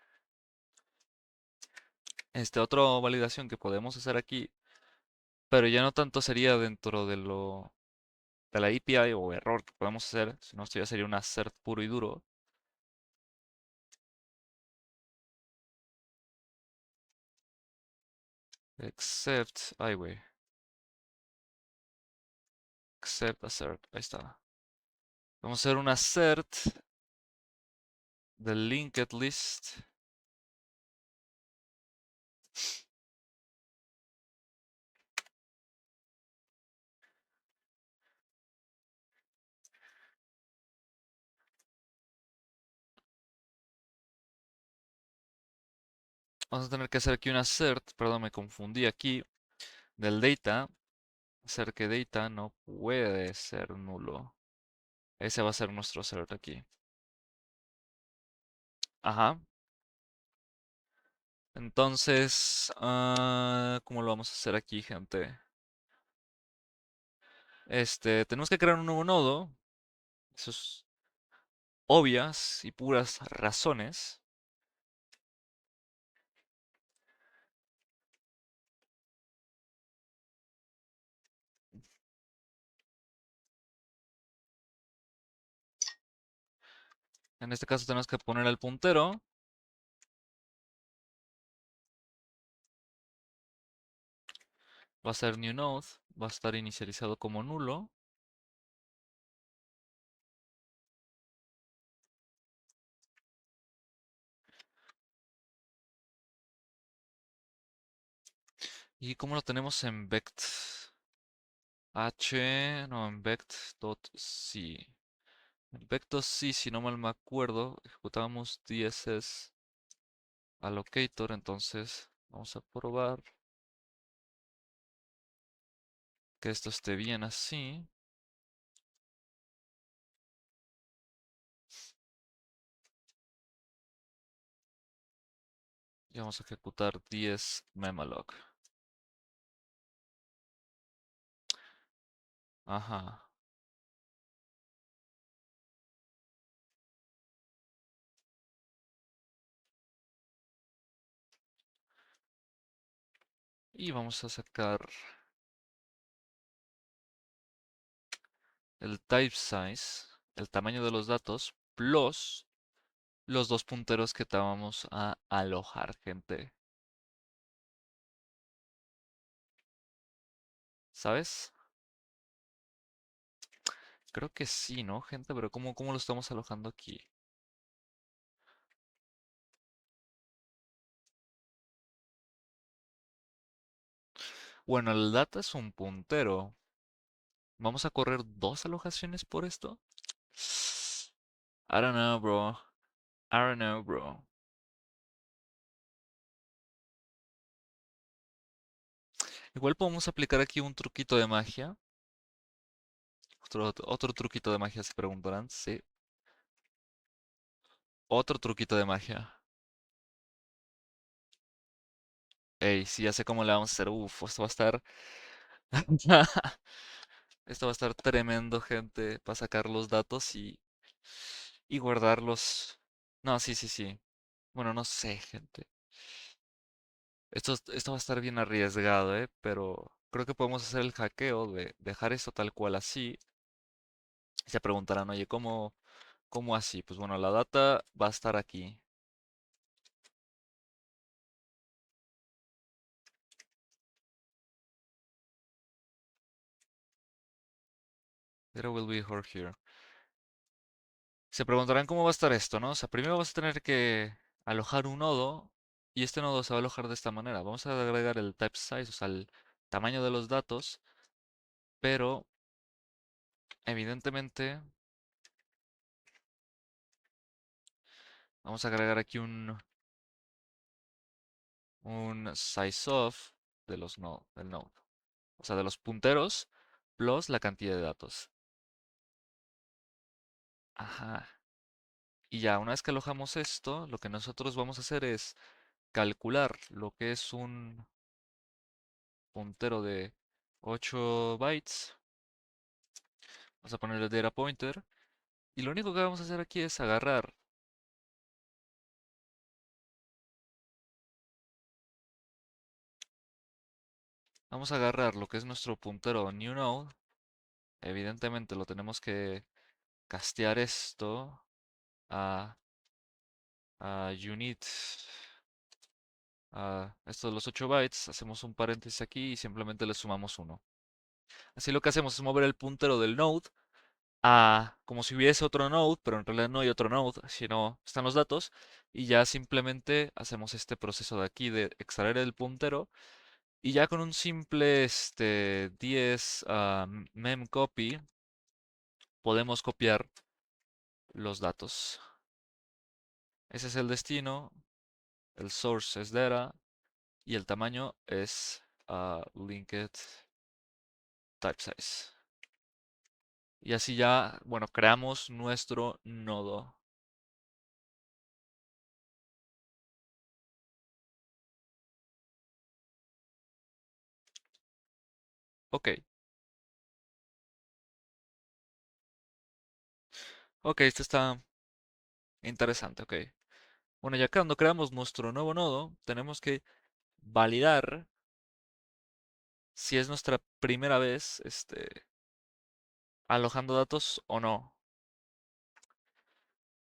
Otra validación que podemos hacer aquí, pero ya no tanto sería dentro de la API o error que podemos hacer, sino esto ya sería un assert puro y duro. Except, ay güey, except assert, ahí está. Vamos a hacer un assert del linked list. Vamos a tener que hacer aquí un assert, perdón, me confundí aquí, del data. Hacer que data no puede ser nulo. Ese va a ser nuestro assert aquí. Ajá. Entonces, ¿cómo lo vamos a hacer aquí, gente? Tenemos que crear un nuevo nodo. Eso es obvias y puras razones. En este caso tenemos que poner el puntero. Va a ser new node. Va a estar inicializado como nulo. ¿Y cómo lo tenemos en vect? No, en vect.c. En vect.c, si no mal me acuerdo, ejecutamos DSS allocator, entonces vamos a probar que esto esté bien así. Y vamos a ejecutar 10 memaloc. Ajá. Y vamos a sacar el type size, el tamaño de los datos, plus los dos punteros que te vamos a alojar, gente. ¿Sabes? Creo que sí, ¿no, gente? Pero ¿cómo lo estamos alojando aquí? Bueno, el data es un puntero. ¿Vamos a correr dos alojaciones por esto? I don't know, bro. I don't know, bro. Igual podemos aplicar aquí un truquito de magia. Otro truquito de magia, se preguntarán. Sí, otro truquito de magia. Ey, sí, ya sé cómo le vamos a hacer. Uf, esto va a estar. Esto va a estar tremendo, gente, para sacar los datos y y guardarlos. No, sí, sí, sí. Bueno, no sé, gente. Esto va a estar bien arriesgado, ¿eh? Pero creo que podemos hacer el hackeo de dejar esto tal cual así. Y se preguntarán, oye, ¿cómo así? Pues bueno, la data va a estar aquí. There will be her here. Se preguntarán cómo va a estar esto, ¿no? O sea, primero vas a tener que alojar un nodo y este nodo se va a alojar de esta manera. Vamos a agregar el type size, o sea, el tamaño de los datos, pero evidentemente vamos a agregar aquí un size of de los del node, o sea, de los punteros plus la cantidad de datos. Ajá. Y ya, una vez que alojamos esto, lo que nosotros vamos a hacer es calcular lo que es un puntero de 8 bytes. Vamos a poner el data pointer. Y lo único que vamos a hacer aquí es agarrar. Vamos a agarrar lo que es nuestro puntero new node. Evidentemente lo tenemos que castear esto a, a unit. A esto de los 8 bytes. Hacemos un paréntesis aquí y simplemente le sumamos uno. Así lo que hacemos es mover el puntero del node a como si hubiese otro node, pero en realidad no hay otro node, sino están los datos. Y ya simplemente hacemos este proceso de aquí de extraer el puntero. Y ya con un simple 10 memcopy podemos copiar los datos. Ese es el destino, el source es data y el tamaño es linked type size. Y así ya, bueno, creamos nuestro nodo. Ok, ok, esto está interesante, ok. Bueno, ya cuando creamos nuestro nuevo nodo, tenemos que validar si es nuestra primera vez, alojando datos o no.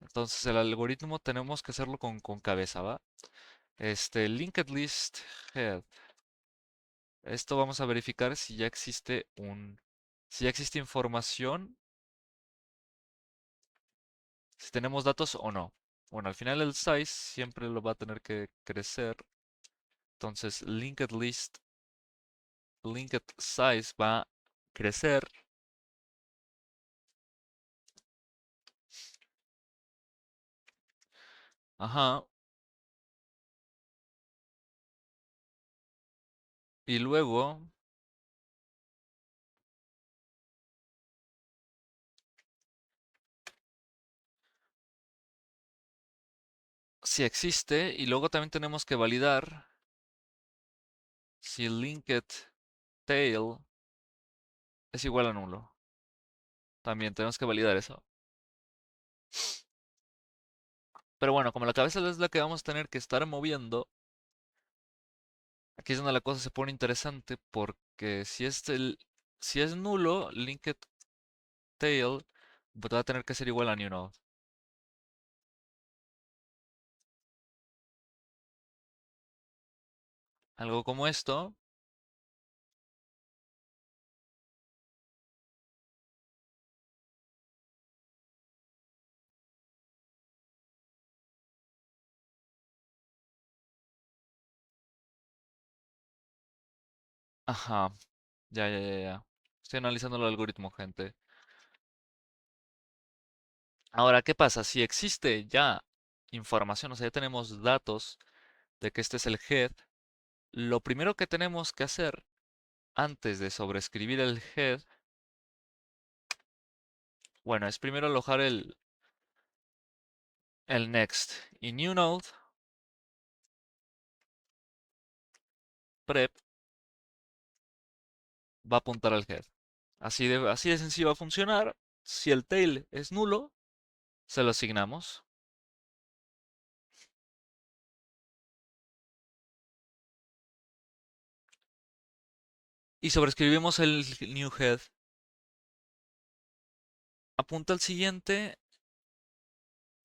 Entonces el algoritmo tenemos que hacerlo con cabeza, ¿va? Linked list head. Esto vamos a verificar si ya existe información, si tenemos datos o no. Bueno, al final el size siempre lo va a tener que crecer. Entonces linked size va a crecer. Ajá. Y luego, si existe, y luego también tenemos que validar si linked tail es igual a nulo. También tenemos que validar eso. Pero bueno, como la cabeza es la que vamos a tener que estar moviendo, aquí es donde la cosa se pone interesante porque si es nulo, linked tail pues va a tener que ser igual a new node. Algo como esto. Ajá, ya. Estoy analizando el algoritmo, gente. Ahora, ¿qué pasa? Si existe ya información, o sea, ya tenemos datos de que este es el head, lo primero que tenemos que hacer antes de sobreescribir el head, bueno, es primero alojar el next y new node prep va a apuntar al head. Así de sencillo va a funcionar. Si el tail es nulo, Se lo asignamos. Y sobreescribimos el new head. Apunta al siguiente.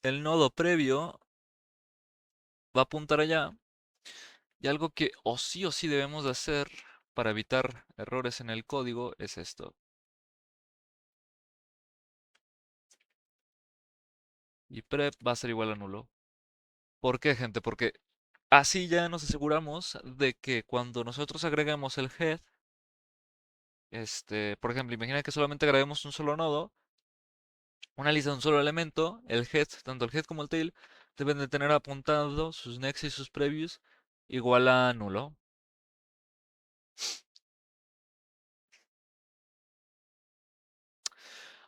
El nodo previo va a apuntar allá. Y algo que o sí debemos de hacer para evitar errores en el código es esto. Y prep va a ser igual a nulo. ¿Por qué, gente? Porque así ya nos aseguramos de que cuando nosotros agregamos el head, por ejemplo, imagina que solamente agreguemos un solo nodo, una lista de un solo elemento, el head, tanto el head como el tail, deben de tener apuntado sus next y sus previous igual a nulo.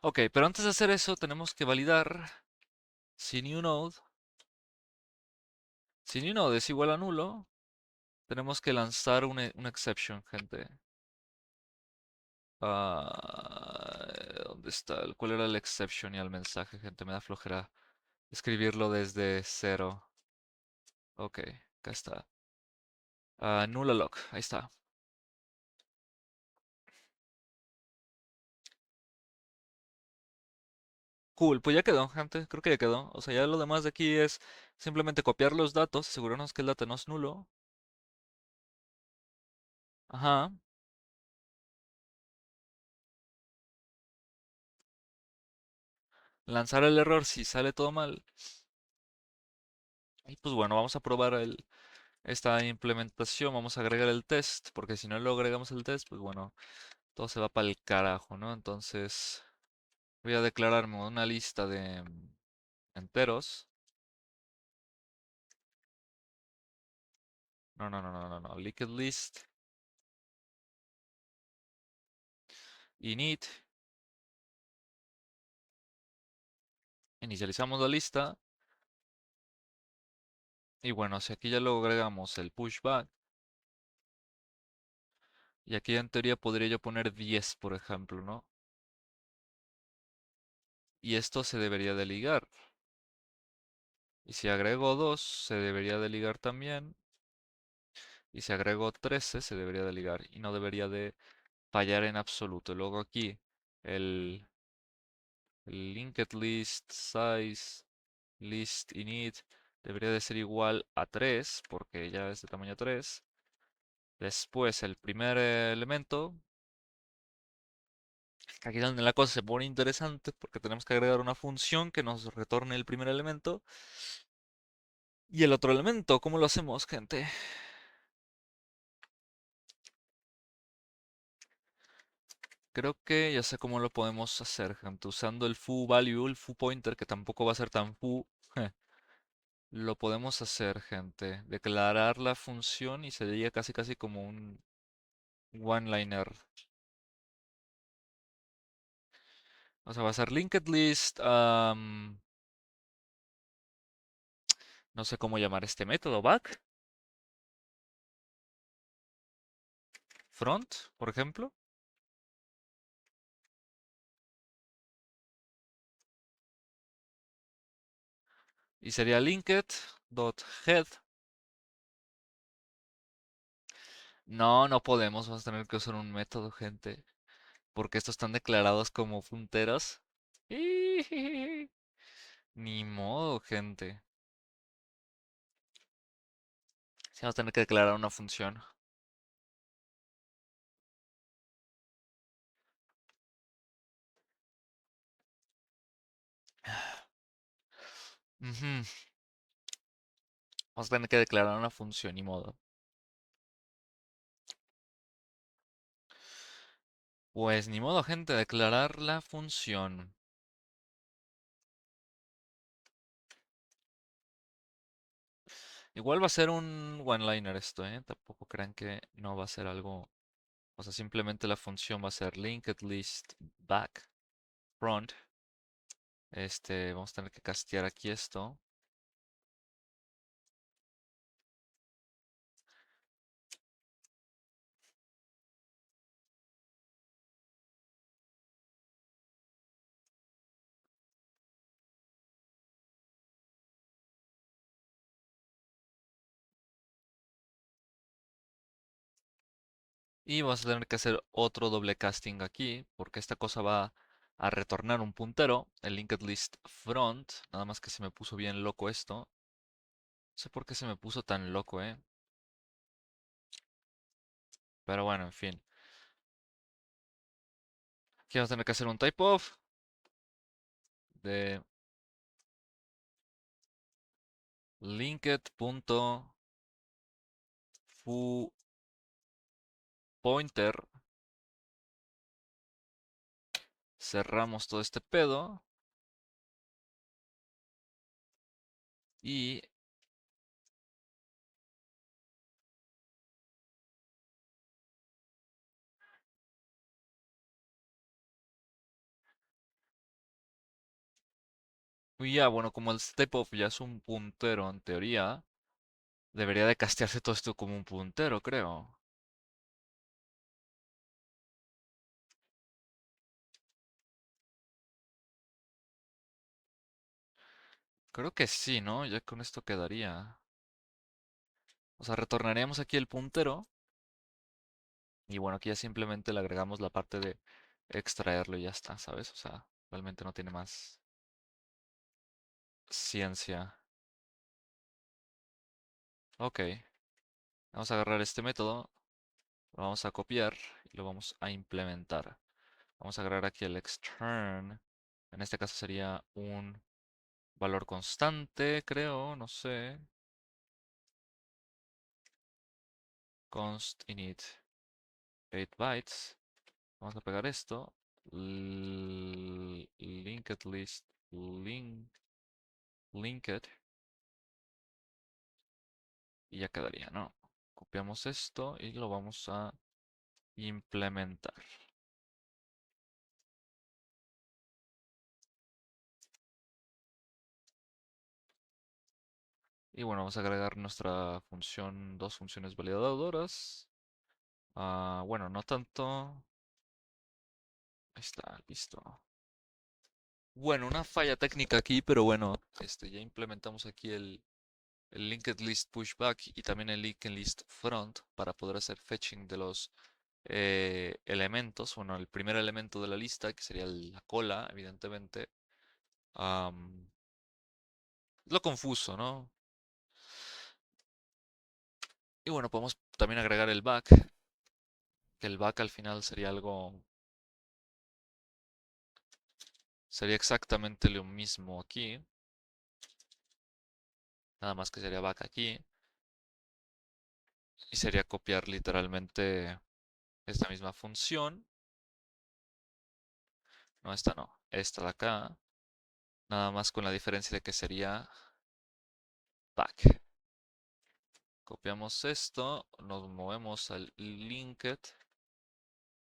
Ok, pero antes de hacer eso tenemos que validar si new node, si new node es igual a nulo, tenemos que lanzar una exception, gente. ¿Dónde está? ¿Cuál era el exception y el mensaje, gente? Me da flojera escribirlo desde cero. Ok, acá está. Nulla lock, ahí está. Cool, pues ya quedó, gente. Creo que ya quedó. O sea, ya lo demás de aquí es simplemente copiar los datos, asegurarnos que el dato no es nulo. Ajá. Lanzar el error si sale todo mal. Y pues bueno, vamos a probar esta implementación. Vamos a agregar el test, porque si no lo agregamos el test, pues bueno, todo se va para el carajo, ¿no? Entonces, voy a declararme una lista de enteros. No, no, no, no, no, no. Liquid list init. Inicializamos la lista. Y bueno, si aquí ya lo agregamos el pushback. Y aquí en teoría podría yo poner 10, por ejemplo, ¿no? Y esto se debería de ligar. Y si agrego 2, se debería de ligar también. Y si agrego 13, se debería de ligar. Y no debería de fallar en absoluto. Luego aquí, el, el linked list size list init debería de ser igual a 3, porque ya es de tamaño 3. Después el primer elemento, aquí es donde la cosa se pone interesante porque tenemos que agregar una función que nos retorne el primer elemento. Y el otro elemento, ¿cómo lo hacemos, gente? Creo que ya sé cómo lo podemos hacer, gente. Usando el foo value, el foo pointer, que tampoco va a ser tan foo. Lo podemos hacer, gente. Declarar la función y sería casi casi como un one-liner. O sea, va a ser linked list. No sé cómo llamar este método. Back. Front, por ejemplo. Y sería linked.head. No, no podemos. Vamos a tener que usar un método, gente. Porque estos están declarados como punteros. Ni modo, gente. Sí, vamos a tener que declarar una función. Ujú. Vamos a tener que declarar una función, ni modo. Pues ni modo, gente, declarar la función. Igual va a ser un one-liner esto, ¿eh? Tampoco crean que no va a ser algo. O sea, simplemente la función va a ser linked list back front. Vamos a tener que castear aquí esto. Y vamos a tener que hacer otro doble casting aquí, porque esta cosa va a retornar un puntero, el linked list front, nada más que se me puso bien loco esto. No sé por qué se me puso tan loco, ¿eh? Pero bueno, en fin. Aquí vamos a tener que hacer un typeof de linked.fuPointer. Cerramos todo este pedo. Y ya, bueno, como el typeof ya es un puntero en teoría, debería de castearse todo esto como un puntero, creo. Creo que sí, ¿no? Ya con esto quedaría. O sea, retornaríamos aquí el puntero. Y bueno, aquí ya simplemente le agregamos la parte de extraerlo y ya está, ¿sabes? O sea, realmente no tiene más ciencia. Ok, vamos a agarrar este método, lo vamos a copiar y lo vamos a implementar. Vamos a agarrar aquí el extern. En este caso sería un valor constante, creo, no sé. Const init 8 bytes. Vamos a pegar esto. Linked list linked y ya quedaría, ¿no? Copiamos esto y lo vamos a implementar. Y bueno, vamos a agregar nuestra función, dos funciones validadoras. Bueno, no tanto. Ahí está, listo. Bueno, una falla técnica aquí, pero bueno, ya implementamos aquí el linked list pushback y también el linked list front para poder hacer fetching de los elementos. Bueno, el primer elemento de la lista, que sería la cola, evidentemente. Es lo confuso, ¿no? Y bueno, podemos también agregar el back, que el back al final sería sería exactamente lo mismo aquí, nada más que sería back aquí, y sería copiar literalmente esta misma función, no, esta no, esta de acá, nada más con la diferencia de que sería back. Copiamos esto, nos movemos al linked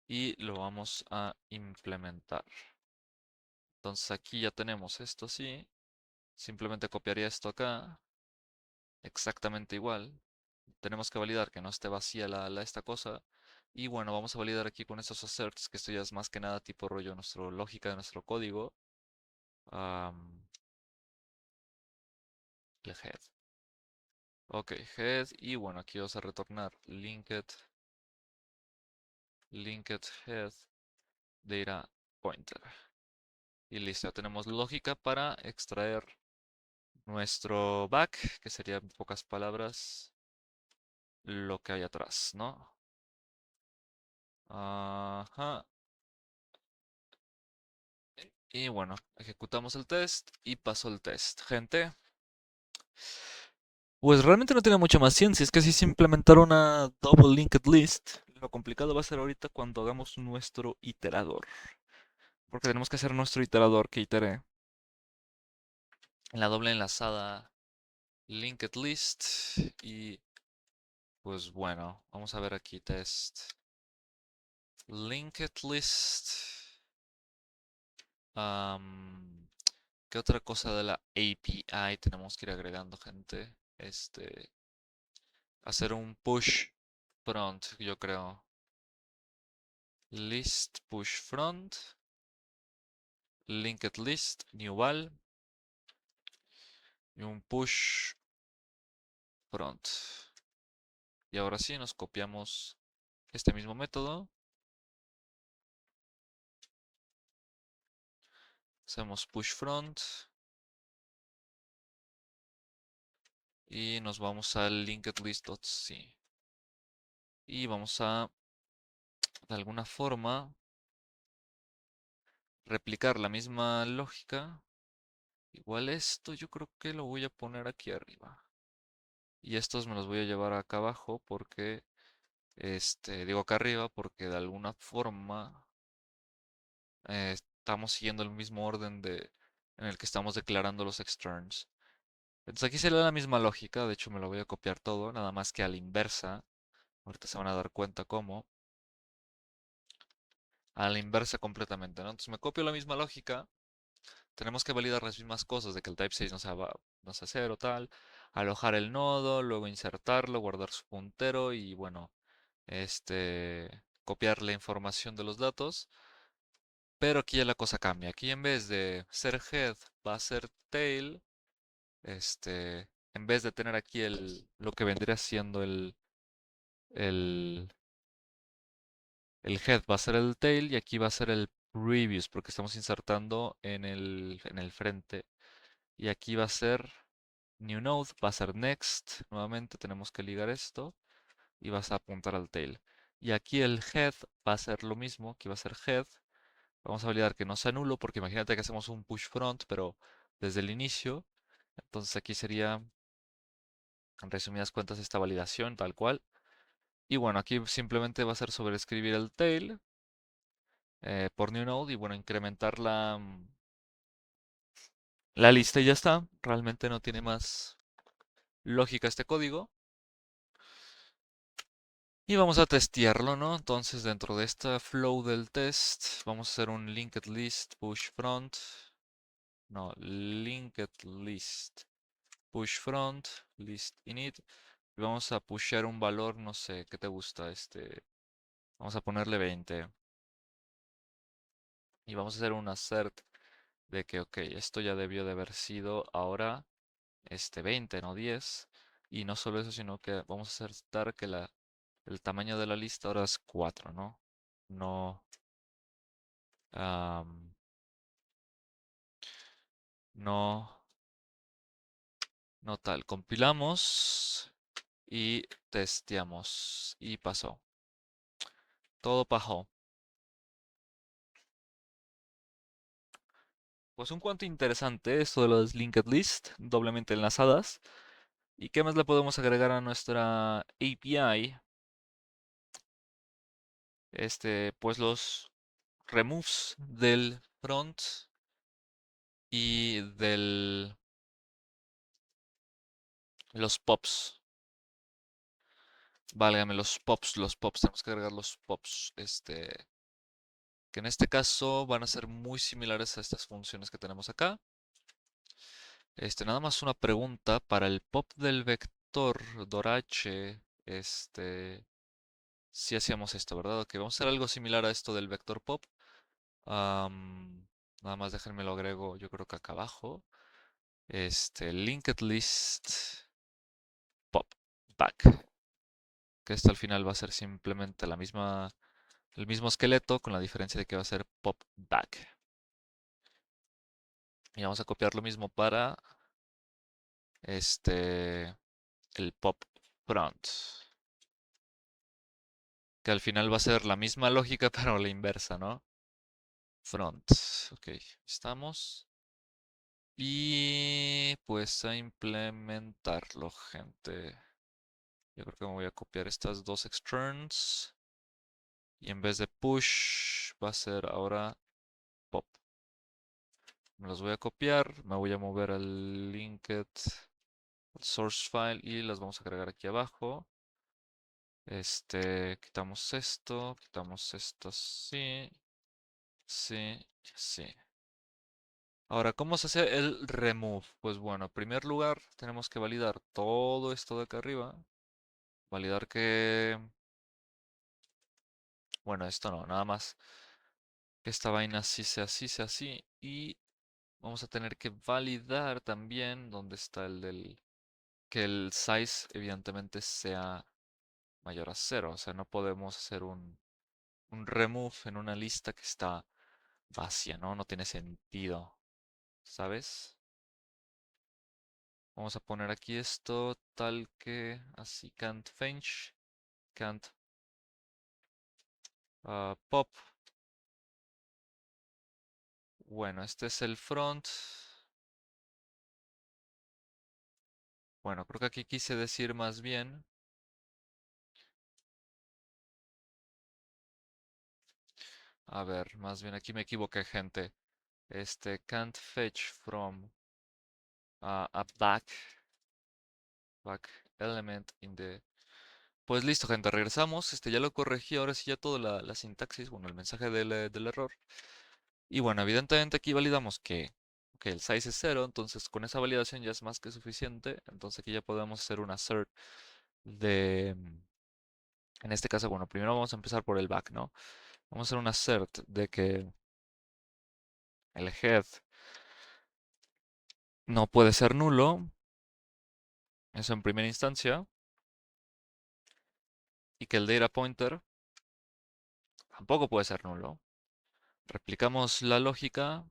y lo vamos a implementar. Entonces aquí ya tenemos esto así, simplemente copiaría esto acá, exactamente igual. Tenemos que validar que no esté vacía esta cosa. Y bueno, vamos a validar aquí con estos asserts, que esto ya es más que nada tipo rollo nuestra lógica de nuestro código. El head. Ok, head. Y bueno, aquí vamos a retornar linked head data pointer. Y listo, ya tenemos lógica para extraer nuestro back, que sería en pocas palabras lo que hay atrás, ¿no? Ajá. Y bueno, ejecutamos el test y pasó el test. Gente, pues realmente no tiene mucha más ciencia, es que si se implementar una double linked list, lo complicado va a ser ahorita cuando hagamos nuestro iterador. Porque tenemos que hacer nuestro iterador que itere en la doble enlazada linked list. Y pues bueno, vamos a ver aquí test. Linked list. ¿Qué otra cosa de la API tenemos que ir agregando, gente? Hacer un push front, yo creo. List push front. Linked list, new val. Y un push front. Y ahora sí nos copiamos este mismo método, hacemos push front y nos vamos al linkedList.c y vamos a, de alguna forma, replicar la misma lógica. Igual esto yo creo que lo voy a poner aquí arriba. Y estos me los voy a llevar acá abajo porque, digo acá arriba porque de alguna forma estamos siguiendo el mismo orden en el que estamos declarando los externs. Entonces aquí sería la misma lógica, de hecho me lo voy a copiar todo, nada más que a la inversa. Ahorita se van a dar cuenta cómo. A la inversa completamente, ¿no? Entonces me copio la misma lógica. Tenemos que validar las mismas cosas de que el type 6 no sea cero, tal. Alojar el nodo, luego insertarlo, guardar su puntero y bueno, copiar la información de los datos. Pero aquí ya la cosa cambia. Aquí en vez de ser head va a ser tail. En vez de tener aquí lo que vendría siendo el, el head va a ser el tail y aquí va a ser el previous porque estamos insertando en el frente. Y aquí va a ser new node, va a ser next. Nuevamente tenemos que ligar esto y vas a apuntar al tail. Y aquí el head va a ser lo mismo, aquí va a ser head. Vamos a validar que no sea nulo porque imagínate que hacemos un push front, pero desde el inicio. Entonces aquí sería, en resumidas cuentas, esta validación tal cual. Y bueno, aquí simplemente va a ser sobreescribir el tail por new node y bueno, incrementar la lista y ya está. Realmente no tiene más lógica este código. Y vamos a testearlo, ¿no? Entonces dentro de esta flow del test vamos a hacer un linked list push front. No, linked list push front list init. Y vamos a pushear un valor, no sé, ¿qué te gusta? Vamos a ponerle 20. Y vamos a hacer un assert de que, ok, esto ya debió de haber sido ahora 20, no 10. Y no solo eso, sino que vamos a acertar que el tamaño de la lista ahora es 4, ¿no? No, am, no, no tal. Compilamos y testeamos. Y pasó. Todo pasó. Pues un cuanto interesante esto de los linked list, doblemente enlazadas. ¿Y qué más le podemos agregar a nuestra API? Pues los removes del front y los pops. Válgame, los pops, tenemos que agregar los pops. Que en este caso van a ser muy similares a estas funciones que tenemos acá. Nada más una pregunta para el pop del vector Dorache. Si hacíamos esto, ¿verdad? Ok, vamos a hacer algo similar a esto del vector pop. Nada más déjenme lo agrego, yo creo que acá abajo. Linked list pop back. Que esto al final va a ser simplemente el mismo esqueleto con la diferencia de que va a ser pop back. Y vamos a copiar lo mismo para el pop front. Que al final va a ser la misma lógica, pero la inversa, ¿no? Front. Ok, estamos. Y pues a implementarlo, gente. Yo creo que me voy a copiar estas dos externs. Y en vez de push, va a ser ahora pop. Me los voy a copiar, me voy a mover al linked al source file y las vamos a agregar aquí abajo. Quitamos esto, sí, sí, sí. Ahora, ¿cómo se hace el remove? Pues bueno, en primer lugar tenemos que validar todo esto de acá arriba. Validar que... Bueno, esto no, nada más que esta vaina sí sea así, sea así. Y vamos a tener que validar también dónde está que el size evidentemente sea mayor a cero. O sea, no podemos hacer un remove en una lista que está vacía, ¿no? No tiene sentido, ¿sabes? Vamos a poner aquí esto tal que así can't fetch, can't pop. Bueno, este es el front. Bueno, creo que aquí quise decir más bien. A ver, más bien aquí me equivoqué, gente. Can't fetch from a back element in the. Pues listo, gente, regresamos. Ya lo corregí, ahora sí ya toda la sintaxis, bueno, el mensaje del error. Y bueno, evidentemente aquí validamos que el size es cero, entonces con esa validación ya es más que suficiente. Entonces aquí ya podemos hacer un assert en este caso, bueno, primero vamos a empezar por el back, ¿no? Vamos a hacer un assert de que el head no puede ser nulo, eso en primera instancia, y que el data pointer tampoco puede ser nulo. Replicamos la lógica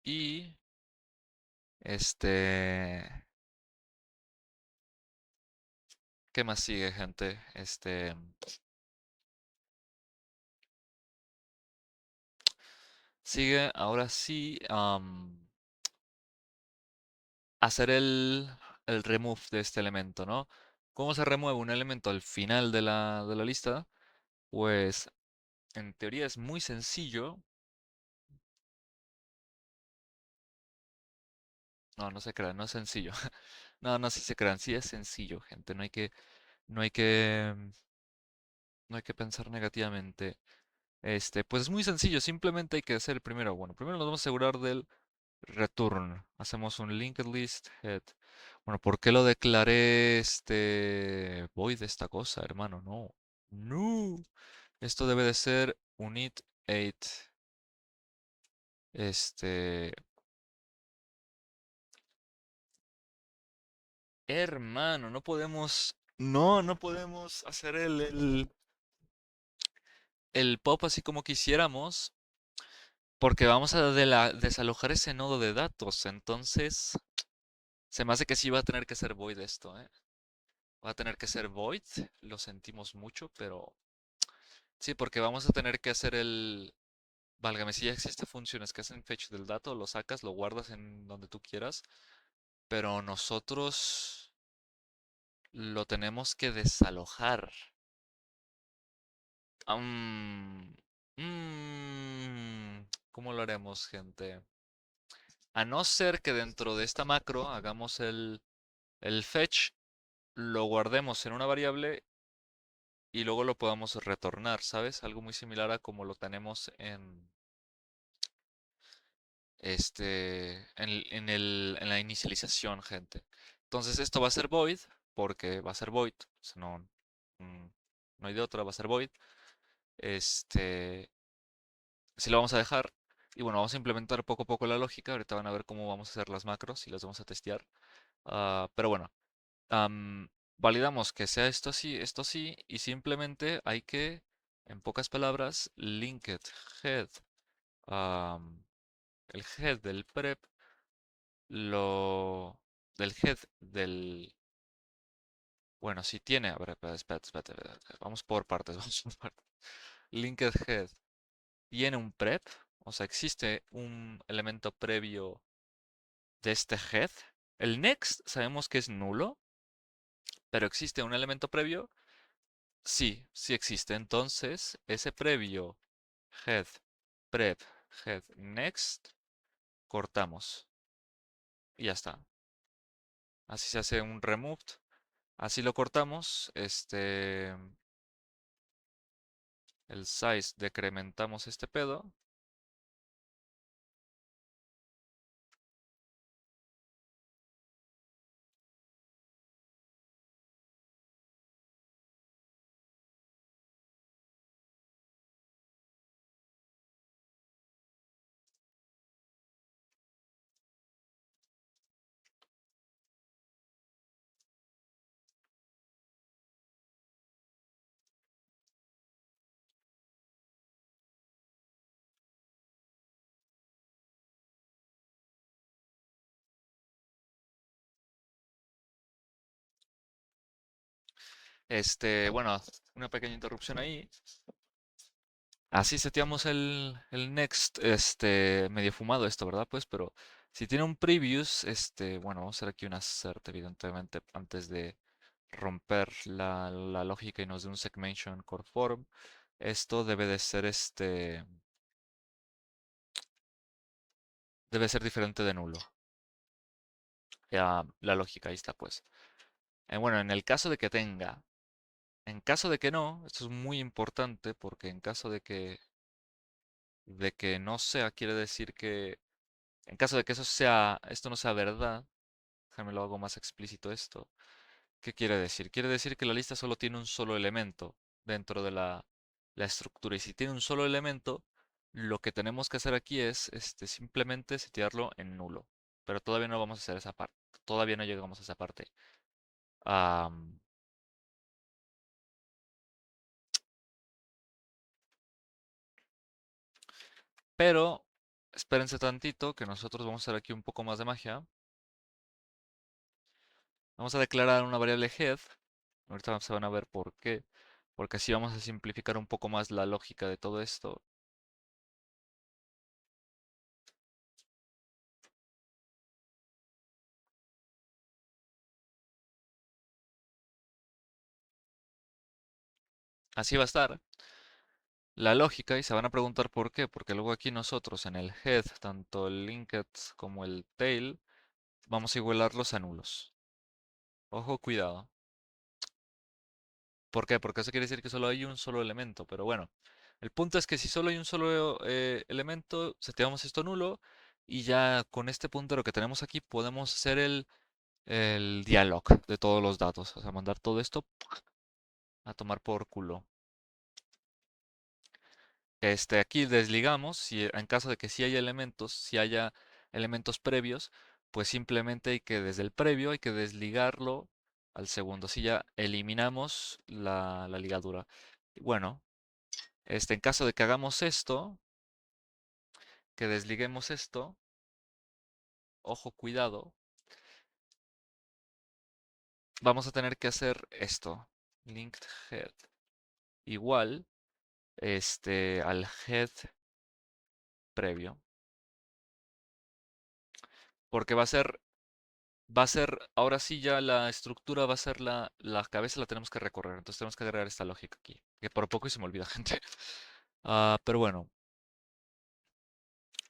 y este, ¿qué más sigue, gente? Sigue ahora sí hacer el remove de este elemento, ¿no? ¿Cómo se remueve un elemento al final de la lista? Pues en teoría es muy sencillo. No, no se crean, no es sencillo. No, no, sí se crean, sí es sencillo, gente. No hay que, no hay que pensar negativamente. Pues es muy sencillo, simplemente hay que hacer primero, bueno, primero nos vamos a asegurar del return. Hacemos un linked list head. Bueno, ¿por qué lo declaré void de esta cosa, hermano? No. No. Esto debe de ser unit 8. Este, hermano, no podemos, no podemos hacer el pop así como quisiéramos, porque vamos a desalojar ese nodo de datos. Entonces, se me hace que sí va a tener que ser void esto, ¿eh? Va a tener que ser void, lo sentimos mucho, pero sí, porque vamos a tener que hacer válgame, si ya existen funciones que hacen fetch del dato, lo sacas, lo guardas en donde tú quieras, pero nosotros lo tenemos que desalojar. Am, ¿Cómo lo haremos, gente? A no ser que dentro de esta macro hagamos el fetch, lo guardemos en una variable y luego lo podamos retornar, ¿sabes? Algo muy similar a como lo tenemos en la inicialización, gente. Entonces esto va a ser void, porque va a ser void, o sea, mm, no hay de otra, va a ser void. Así lo vamos a dejar. Y bueno, vamos a implementar poco a poco la lógica. Ahorita van a ver cómo vamos a hacer las macros y las vamos a testear. Pero bueno, am, validamos que sea esto sí, y simplemente hay que, en pocas palabras, linked head, am, el head del prep, lo del head del, bueno, si tiene, a ver, espérate, vamos por partes, vamos por partes. Linked head tiene un prep, o sea, existe un elemento previo de este head. El next sabemos que es nulo, pero existe un elemento previo. Sí, sí existe. Entonces, ese previo head, prep, head, next, cortamos. Y ya está. Así se hace un removed. Así lo cortamos. El size, decrementamos este pedo. Bueno, una pequeña interrupción ahí. Así seteamos el next, medio fumado esto, ¿verdad? Pues, pero si tiene un previous, bueno, vamos a hacer aquí un assert, evidentemente, antes de romper la lógica y nos dé un segmentation core form. Esto debe de ser, debe ser diferente de nulo. Ya, la lógica ahí está, pues. Bueno, en el caso de que tenga, en caso de que no, esto es muy importante porque en caso de que no sea, quiere decir que, en caso de que eso sea, esto no sea verdad, déjame lo hago más explícito esto. ¿Qué quiere decir? Quiere decir que la lista solo tiene un solo elemento dentro de la estructura. Y si tiene un solo elemento, lo que tenemos que hacer aquí es simplemente setearlo en nulo. Pero todavía no vamos a hacer esa parte. Todavía no llegamos a esa parte. Am, pero espérense tantito que nosotros vamos a hacer aquí un poco más de magia. Vamos a declarar una variable head. Ahorita se van a ver por qué. Porque así vamos a simplificar un poco más la lógica de todo esto. Así va a estar la lógica y se van a preguntar por qué. Porque luego aquí nosotros en el head, tanto el linked como el tail, vamos a igualarlos a nulos. Ojo, cuidado. ¿Por qué? Porque eso quiere decir que solo hay un solo elemento. Pero bueno, el punto es que si solo hay un solo elemento, seteamos esto nulo y ya con este puntero que tenemos aquí podemos hacer el dialog de todos los datos. O sea, mandar todo esto a tomar por culo. Aquí desligamos, si en caso de que sí haya elementos, si haya elementos previos, pues simplemente hay que desde el previo hay que desligarlo al segundo. Así ya eliminamos la ligadura. Bueno, en caso de que hagamos esto, que desliguemos esto, ojo, cuidado, vamos a tener que hacer esto. Linked head igual al head previo. Porque va a ser, ahora sí ya la estructura va a ser la cabeza la tenemos que recorrer. Entonces tenemos que agregar esta lógica aquí. Que por poco y se me olvida, gente. Pero bueno,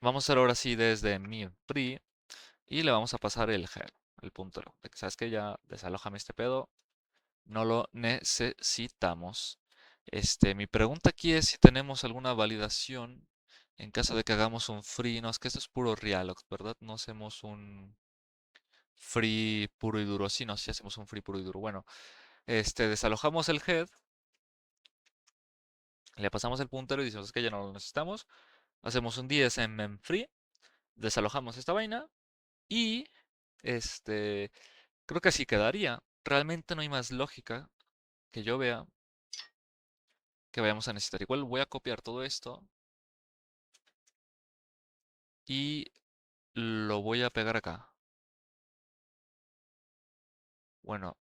vamos a hacer ahora sí desde mi pri y le vamos a pasar el head, el puntero. De que sabes que ya desalójame este pedo. No lo necesitamos. Mi pregunta aquí es si tenemos alguna validación en caso de que hagamos un free. No, es que esto es puro Realox, ¿verdad? No hacemos un free puro y duro. Sí, no, sí hacemos un free puro y duro. Bueno, desalojamos el head, le pasamos el puntero y decimos que ya no lo necesitamos. Hacemos un DSM en free, desalojamos esta vaina y este, creo que así quedaría. Realmente no hay más lógica que yo vea que vayamos a necesitar. Igual voy a copiar todo esto y lo voy a pegar acá. Bueno,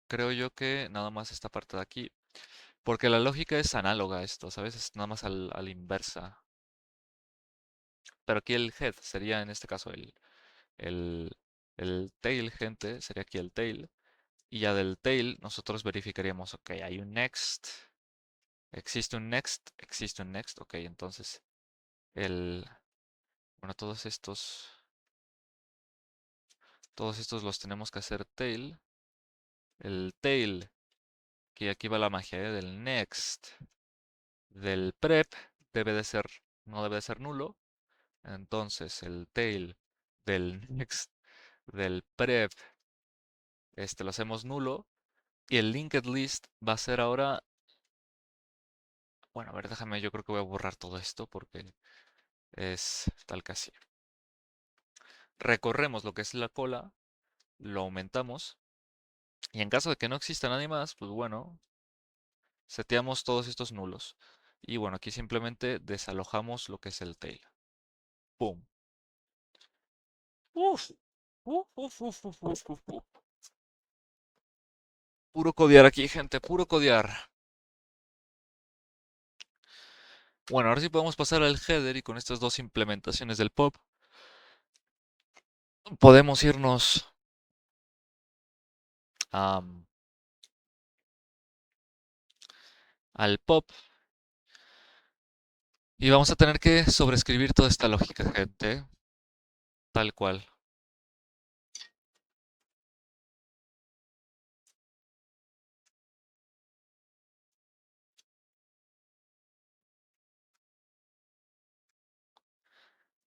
creo yo que nada más esta parte de aquí. Porque la lógica es análoga a esto, ¿sabes? Es nada más a la inversa. Pero aquí el head sería en este caso el, el tail, gente, sería aquí el tail. Y ya del tail nosotros verificaríamos, ok, hay un next, existe un next, ok, entonces el, bueno, todos estos los tenemos que hacer tail. El tail, que aquí va la magia, del next, del prep, debe de ser, no debe de ser nulo. Entonces el tail del next, del prep, lo hacemos nulo. Y el linked list va a ser ahora, bueno, a ver, déjame, yo creo que voy a borrar todo esto porque es tal que así. Recorremos lo que es la cola, lo aumentamos y en caso de que no exista nadie más, pues bueno, seteamos todos estos nulos. Y bueno, aquí simplemente desalojamos lo que es el tail. ¡Pum! Uf, uf, uf, uf, uf, uf, uf, uf. Puro codear aquí, gente, puro codear. Bueno, ahora sí podemos pasar al header y con estas dos implementaciones del pop podemos irnos am, al pop y vamos a tener que sobreescribir toda esta lógica, gente, tal cual.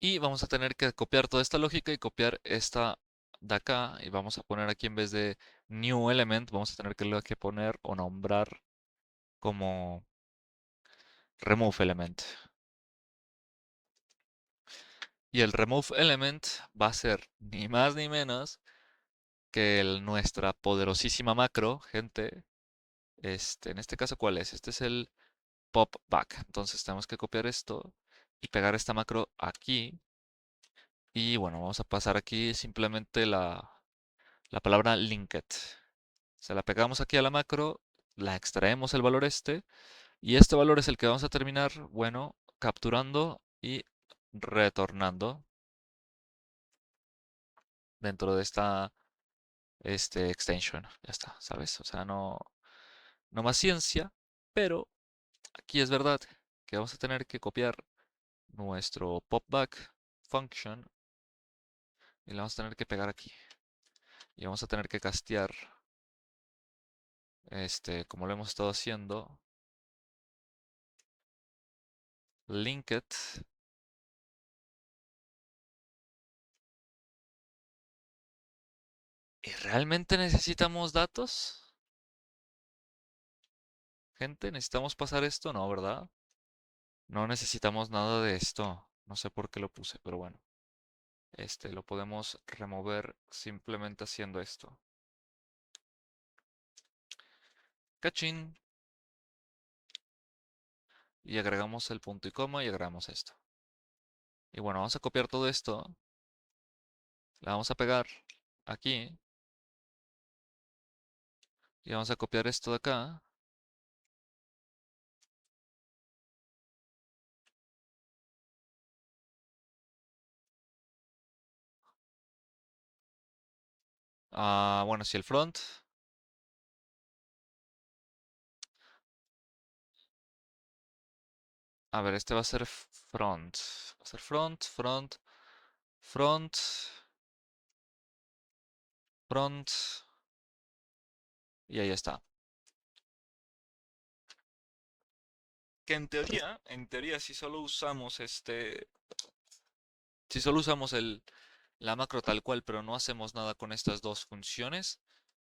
Y vamos a tener que copiar toda esta lógica y copiar esta de acá y vamos a poner aquí en vez de new element, vamos a tener que poner o nombrar como remove element. Y el remove element va a ser ni más ni menos que nuestra poderosísima macro, gente. En este caso, ¿cuál es? Este es el pop back. Entonces tenemos que copiar esto y pegar esta macro aquí. Y bueno, vamos a pasar aquí simplemente la palabra linked. Se la pegamos aquí a la macro, la extraemos el valor y este valor es el que vamos a terminar, bueno, capturando y retornando dentro de esta extension. Ya está, ¿sabes? O sea, no más ciencia, pero aquí es verdad que vamos a tener que copiar nuestro popback function y le vamos a tener que pegar aquí. Y vamos a tener que castear, como lo hemos estado haciendo, linked. ¿Y realmente necesitamos datos? Gente, ¿necesitamos pasar esto? No, ¿verdad? No necesitamos nada de esto. No sé por qué lo puse, pero bueno. Lo podemos remover simplemente haciendo esto. Cachín. Y agregamos el punto y coma y agregamos esto. Y bueno, vamos a copiar todo esto. La vamos a pegar aquí. Y vamos a copiar esto de acá. Ah, bueno, si el front. A ver, este va a ser front. Va a ser front, front, front, front. Y ahí está. Que en teoría, si solo usamos la macro tal cual, pero no hacemos nada con estas dos funciones,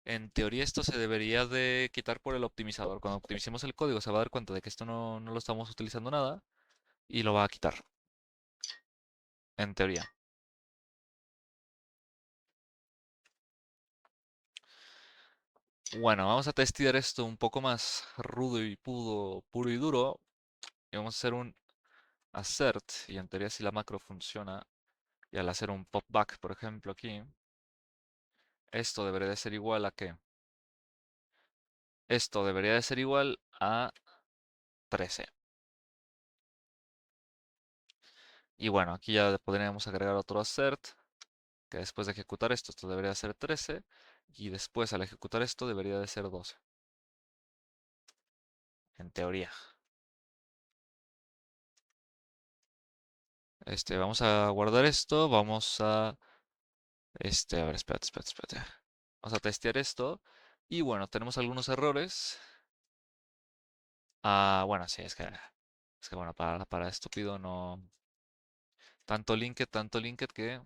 en teoría esto se debería de quitar por el optimizador. Cuando optimicemos el código se va a dar cuenta de que esto no lo estamos utilizando nada y lo va a quitar, en teoría. Bueno, vamos a testear esto un poco más rudo y puro y duro. Y vamos a hacer un assert. Y en teoría si la macro funciona, y al hacer un popback, por ejemplo, aquí, esto debería de ser igual a ¿qué? Esto debería de ser igual a 13. Y bueno, aquí ya podríamos agregar otro assert, que después de ejecutar esto debería de ser 13. Y después al ejecutar esto debería de ser 12. En teoría. Vamos a guardar esto, a ver, espérate. Vamos a testear esto. Y bueno, tenemos algunos errores. Ah, bueno, sí, es que bueno, para estúpido no. Tanto linked que.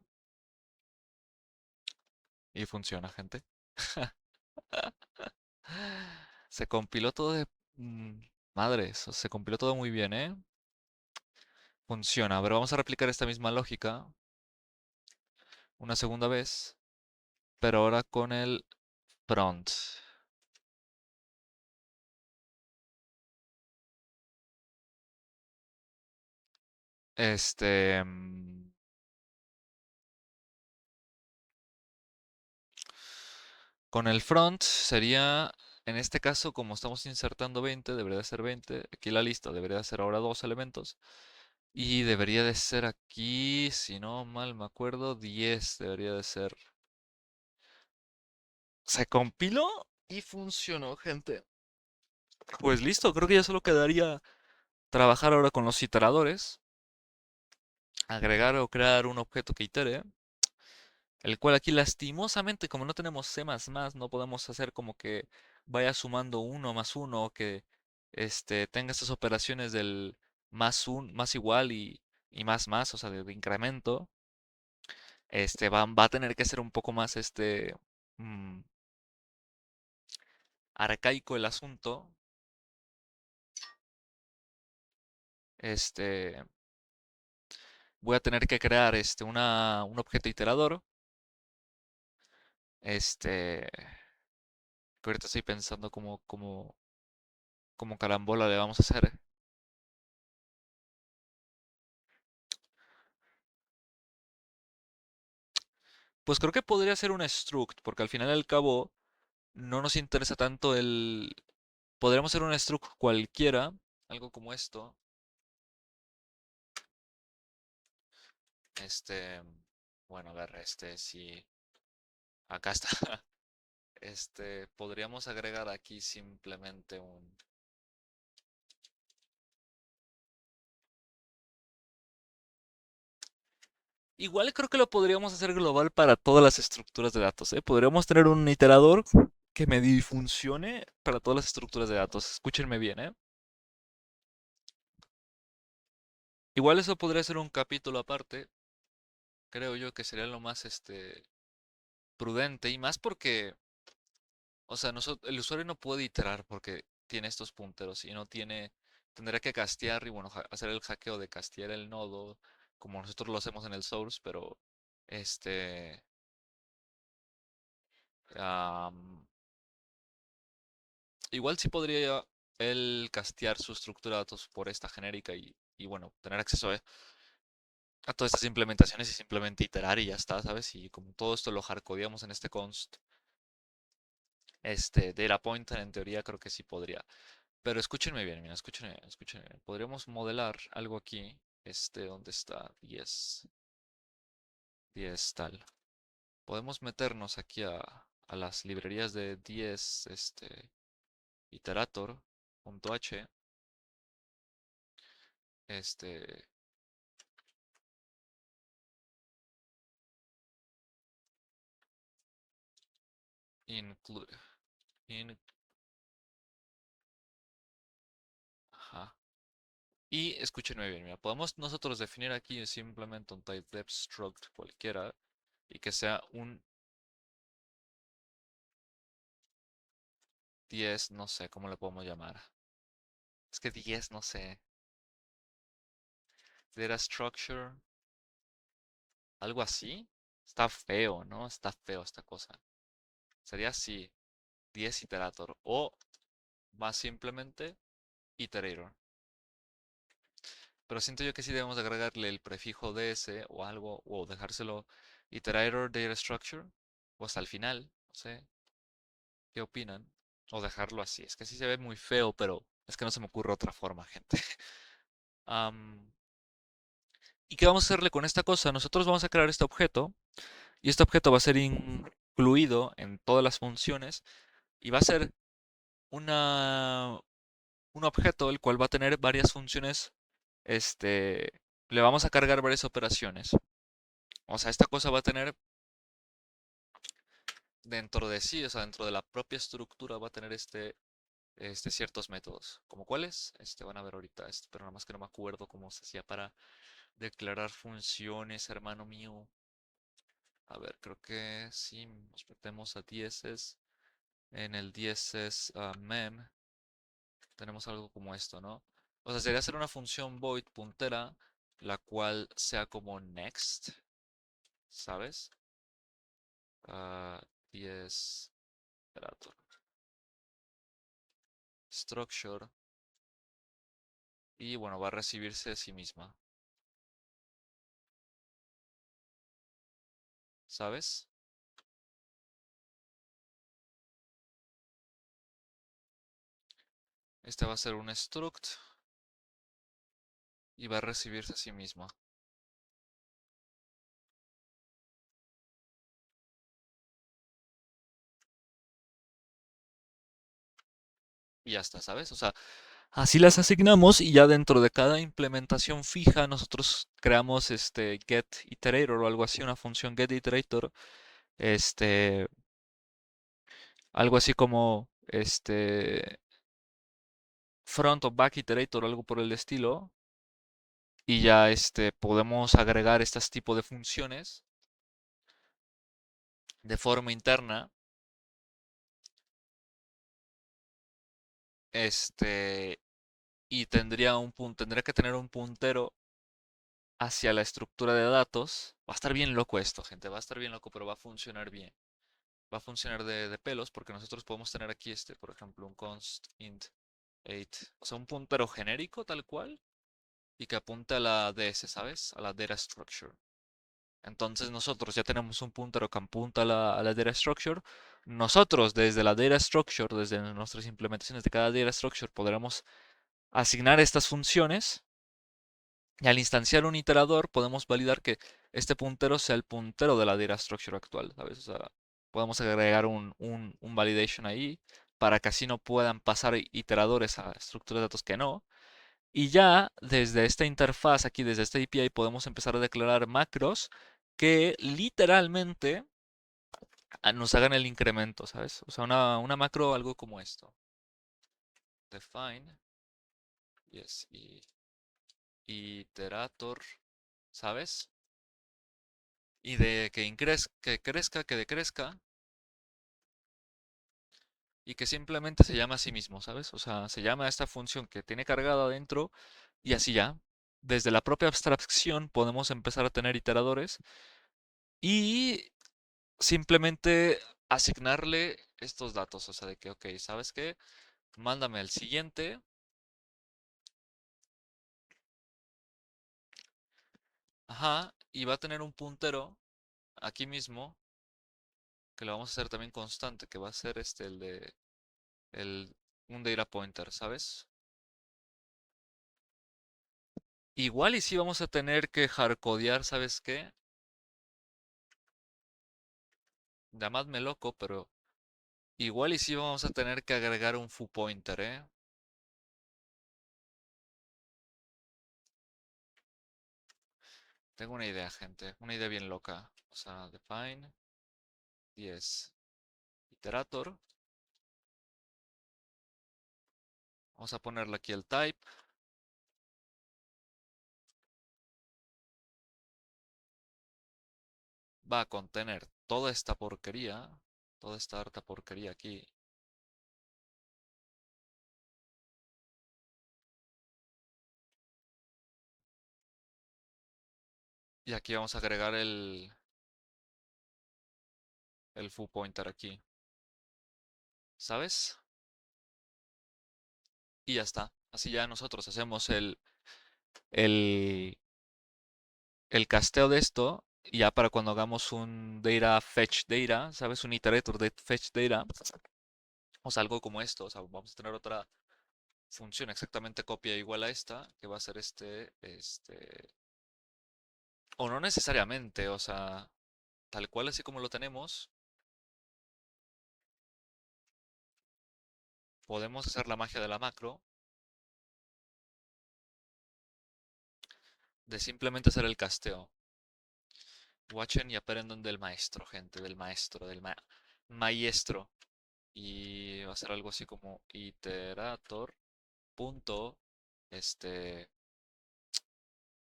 Y funciona, gente. Se compiló todo de. mm, Madres, se compiló todo muy bien, ¿eh? Funciona. A ver, vamos a replicar esta misma lógica una segunda vez, pero ahora con el front. Este. Con el front sería En este caso, como estamos insertando 20, debería de ser 20. Aquí la lista debería de ser ahora dos elementos. Y debería de ser aquí, si no mal me acuerdo, 10 debería de ser. Se compiló y funcionó, gente. Pues listo, creo que ya solo quedaría trabajar ahora con los iteradores, agregar o crear un objeto que itere, el cual aquí lastimosamente, como no tenemos C++, no podemos hacer como que vaya sumando uno más uno, o que tenga estas operaciones del más un, más igual y más, o sea, de incremento. Va a tener que ser un poco más mm, arcaico el asunto. Este, Voy a tener que crear un objeto iterador. Este, que ahorita estoy pensando como carambola le vamos a hacer. Pues creo que podría ser un struct, porque al final y al cabo no nos interesa tanto el... Podríamos hacer un struct cualquiera, algo como esto. Este, bueno, a ver, sí, acá está. Podríamos agregar aquí simplemente un... Igual creo que lo podríamos hacer global para todas las estructuras de datos, ¿eh? Podríamos tener un iterador que medio y funcione para todas las estructuras de datos. Escúchenme bien, ¿eh? Igual eso podría ser un capítulo aparte. Creo yo que sería lo más prudente y más porque, o sea, el usuario no puede iterar porque tiene estos punteros y no tiene, tendrá que castear y bueno, hacer el hackeo de castear el nodo como nosotros lo hacemos en el source, pero este, am, igual sí podría él castear su estructura de datos por esta genérica y bueno, tener acceso a todas estas implementaciones y simplemente iterar y ya está, ¿sabes? Y como todo esto lo hardcodeamos en este const, data pointer en teoría creo que sí podría. Pero escúchenme bien, mira, escúchenme bien. Podríamos modelar algo aquí, ¿dónde está? 10 tal. Podemos meternos aquí a las librerías de 10, iterator.h, este, include, in, ajá. Y escúchenme bien, mira, podemos nosotros definir aquí simplemente un type depth struct cualquiera y que sea un 10, no sé cómo le podemos llamar. Es que 10, no sé. Data structure, algo así. Está feo, ¿no? Está feo esta cosa. Sería así, 10 iterator o más simplemente iterator. Pero siento yo que sí debemos de agregarle el prefijo ds o algo, o dejárselo iterator data structure, o hasta el final, no sé, ¿qué opinan? O dejarlo así. Es que sí se ve muy feo, pero es que no se me ocurre otra forma, gente. Am, ¿Y qué vamos a hacerle con esta cosa? Nosotros vamos a crear este objeto y este objeto va a ser incluido en todas las funciones y va a ser una, un objeto el cual va a tener varias funciones. Este, Le vamos a cargar varias operaciones. O sea, esta cosa va a tener dentro de sí, o sea, dentro de la propia estructura va a tener ciertos métodos. ¿Como cuáles? Van a ver ahorita, pero nada más que no me acuerdo cómo se hacía para declarar funciones, hermano mío. A ver, creo que sí, nos metemos a dieces. En el dieces mem tenemos algo como esto, ¿no? O sea, sería hacer una función void puntera, la cual sea como next, ¿sabes? Ah, 10 operator structure y bueno, va a recibirse de sí misma, ¿sabes? Este va a ser un struct y va a recibirse a sí mismo. Y ya está, ¿sabes? O sea, así las asignamos y ya dentro de cada implementación fija nosotros creamos este get iterator o algo así, una función get iterator, este, algo así como front o back iterator o algo por el estilo, y ya podemos agregar este tipo de funciones de forma interna, este, y tendría que tener un puntero hacia la estructura de datos. Va a estar bien loco esto, gente, va a estar bien loco, pero va a funcionar bien. Va a funcionar de pelos porque nosotros podemos tener aquí por ejemplo, un const int 8, o sea, un puntero genérico tal cual y que apunte a la DS, ¿sabes? A la data structure. Entonces nosotros ya tenemos un puntero que apunta a la data structure. Nosotros desde la data structure, desde nuestras implementaciones de cada data structure, podremos asignar estas funciones y al instanciar un iterador podemos validar que este puntero sea el puntero de la data structure actual, ¿sabes? O sea, podemos agregar un validation ahí para que así no puedan pasar iteradores a estructuras de datos que no. Y ya desde esta interfaz aquí, desde esta API, podemos empezar a declarar macros que literalmente nos hagan el incremento, ¿sabes? O sea, una macro algo como esto. Define, yes, y iterator, ¿sabes? Y de que crezca, que decrezca, y que simplemente se llama a sí mismo, ¿sabes? O sea, se llama a esta función que tiene cargada adentro, y así ya. Desde la propia abstracción podemos empezar a tener iteradores y simplemente asignarle estos datos. O sea, de que, ok, ¿sabes qué? Mándame el siguiente. Ajá, y va a tener un puntero aquí mismo que lo vamos a hacer también constante, que va a ser el, un data pointer, ¿sabes? Igual y sí vamos a tener que hardcodear, ¿sabes qué? Llamadme loco, pero igual y sí vamos a tener que agregar un foo pointer, ¿eh? Tengo una idea, gente, una idea bien loca. O sea, define 10 iterator. Vamos a ponerle aquí el type. Va a contener toda esta harta porquería aquí. Y aquí vamos a agregar el foo pointer aquí, ¿sabes? Y ya está. Así ya nosotros hacemos el, el casteo de esto. Y ya para cuando hagamos un data fetch data, ¿sabes? Un iterator de fetch data. O sea, algo como esto. O sea, vamos a tener otra función exactamente copia igual a esta, que va a ser o no necesariamente, o sea, tal cual así como lo tenemos, podemos hacer la magia de la macro de simplemente hacer el casteo. Watchen y aprenden del maestro, gente, del maestro, maestro. Y va a ser algo así como iterator punto,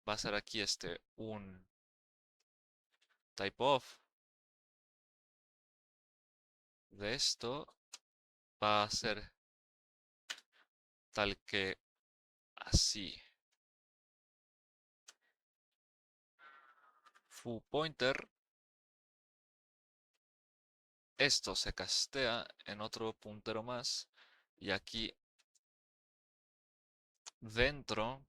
va a ser aquí un type of de esto, va a ser tal que así. Foo pointer, esto se castea en otro puntero más y aquí dentro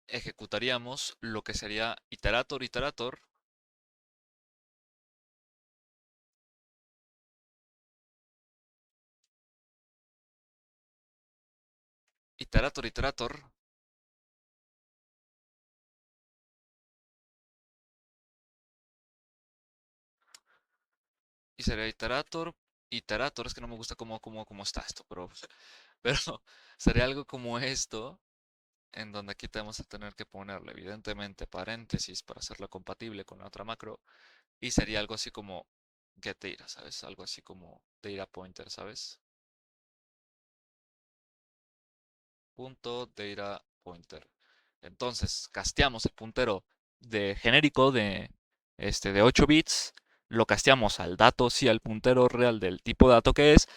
ejecutaríamos lo que sería iterator iterator iterator, iterator, y sería iterator, iterator, es que no me gusta cómo está esto, pero sería algo como esto, en donde aquí te vamos a tener que ponerle, evidentemente, paréntesis para hacerlo compatible con la otra macro, y sería algo así como getData, ¿sabes? Algo así como data pointer, ¿sabes? Punto data pointer. Entonces, casteamos el puntero de genérico de 8 bits, lo casteamos al dato, sí, al puntero real del tipo de dato que es,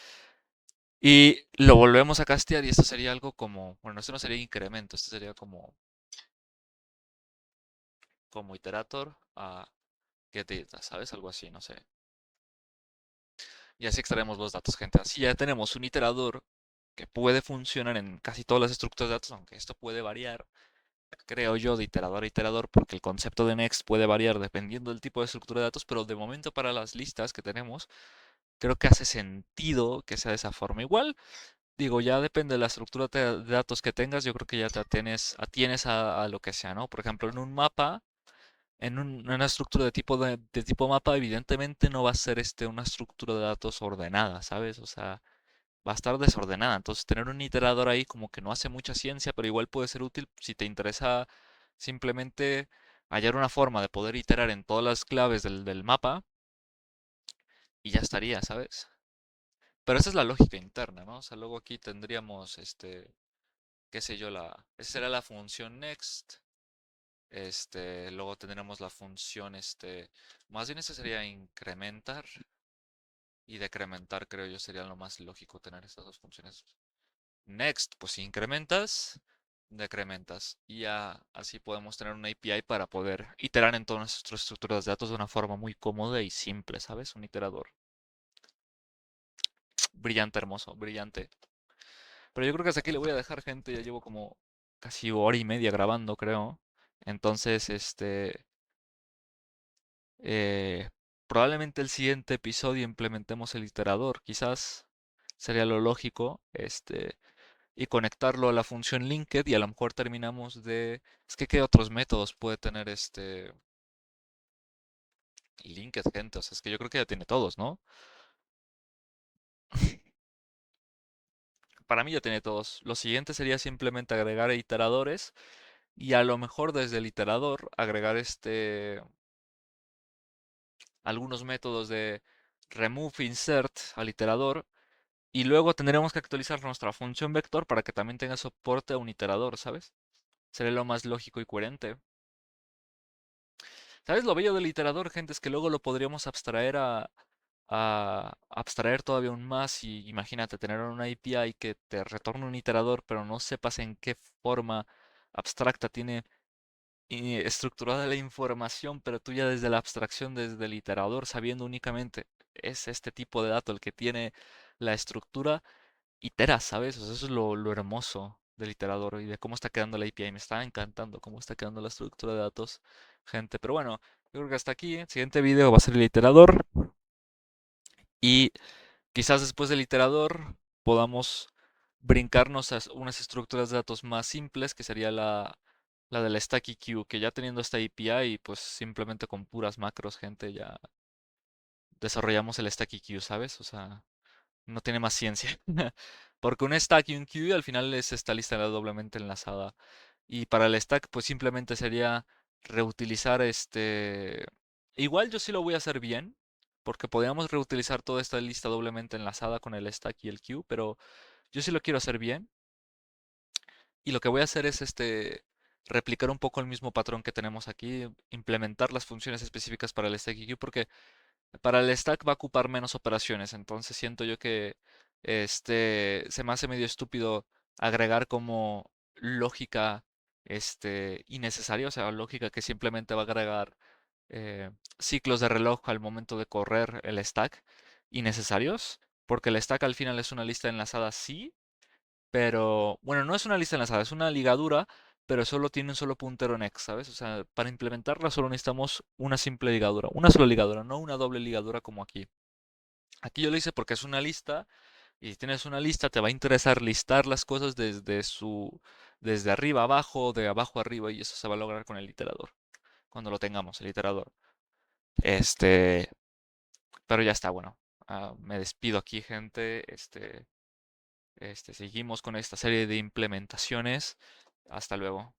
y lo volvemos a castear y esto sería algo como, bueno, esto no sería incremento, esto sería como iterator a getData, ¿sabes? Algo así, no sé. Y así extraemos los datos, gente. Así ya tenemos un iterador que puede funcionar en casi todas las estructuras de datos, aunque esto puede variar, creo yo, de iterador a iterador, porque el concepto de next puede variar dependiendo del tipo de estructura de datos, pero de momento para las listas que tenemos, creo que hace sentido que sea de esa forma. Igual, digo, ya depende de la estructura de datos que tengas, yo creo que ya te atienes a lo que sea, ¿no? Por ejemplo, en un mapa, en una estructura de tipo mapa, evidentemente no va a ser una estructura de datos ordenada, ¿sabes? O sea, va a estar desordenada. Entonces, tener un iterador ahí como que no hace mucha ciencia, pero igual puede ser útil si te interesa simplemente hallar una forma de poder iterar en todas las claves del mapa y ya estaría, ¿sabes? Pero esa es la lógica interna, ¿no? O sea, luego aquí tendríamos, qué sé yo, esa será la función next. Luego tendremos la función, más bien esa sería incrementar y decrementar, creo yo, sería lo más lógico tener estas dos funciones. Next, pues si incrementas, decrementas. Y ya así podemos tener una API para poder iterar en todas nuestras estructuras de datos de una forma muy cómoda y simple, ¿sabes? Un iterador. Brillante, hermoso, brillante. Pero yo creo que hasta aquí le voy a dejar, gente. Ya llevo como casi hora y media grabando, creo. Entonces, eh, probablemente el siguiente episodio implementemos el iterador. Quizás sería lo lógico. Y conectarlo a la función linked y a lo mejor terminamos de... Es que ¿qué otros métodos puede tener linked, gente? O sea, es que yo creo que ya tiene todos, ¿no? Para mí ya tiene todos. Lo siguiente sería simplemente agregar iteradores y a lo mejor desde el iterador agregar algunos métodos de remove, insert al iterador y luego tendremos que actualizar nuestra función vector para que también tenga soporte a un iterador, ¿sabes? Sería lo más lógico y coherente. ¿Sabes lo bello del iterador, gente? Es que luego lo podríamos a abstraer todavía aún más y imagínate tener una API que te retorne un iterador, pero no sepas en qué forma abstracta tiene estructurada la información, pero tú ya desde la abstracción, desde el iterador, sabiendo únicamente es este tipo de dato el que tiene la estructura, iteras, ¿sabes? O sea, eso es lo hermoso del iterador y de cómo está quedando la API. Me está encantando cómo está quedando la estructura de datos, gente. Pero bueno, yo creo que hasta aquí. El siguiente video va a ser el iterador y quizás después del iterador podamos brincarnos a unas estructuras de datos más simples, que sería la del Stack EQ, que ya teniendo esta API, pues simplemente con puras macros, gente, ya desarrollamos el Stack EQ, ¿sabes? O sea, no tiene más ciencia. Porque un stack y un queue al final es esta lista doblemente enlazada. Y para el stack, pues simplemente sería reutilizar Igual yo sí lo voy a hacer bien, porque podríamos reutilizar toda esta lista doblemente enlazada con el stack y el queue, pero yo sí lo quiero hacer bien. Y lo que voy a hacer es replicar un poco el mismo patrón que tenemos aquí, implementar las funciones específicas para el stack y queue, porque para el stack va a ocupar menos operaciones, entonces siento yo que se me hace medio estúpido agregar como lógica innecesaria, o sea, lógica que simplemente va a agregar ciclos de reloj al momento de correr el stack innecesarios, porque el stack al final es una lista enlazada, sí, pero bueno, no es una lista enlazada, es una ligadura, pero solo tiene un solo puntero next, ¿sabes? O sea, para implementarla solo necesitamos una simple ligadura, una sola ligadura, no una doble ligadura como aquí. Aquí yo lo hice porque es una lista Y si tienes una lista, te va a interesar listar las cosas desde arriba a abajo, de abajo a arriba, y eso se va a lograr con el iterador, cuando lo tengamos, el iterador. Este, pero ya está, bueno. Me despido aquí, gente. Seguimos con esta serie de implementaciones. Hasta luego.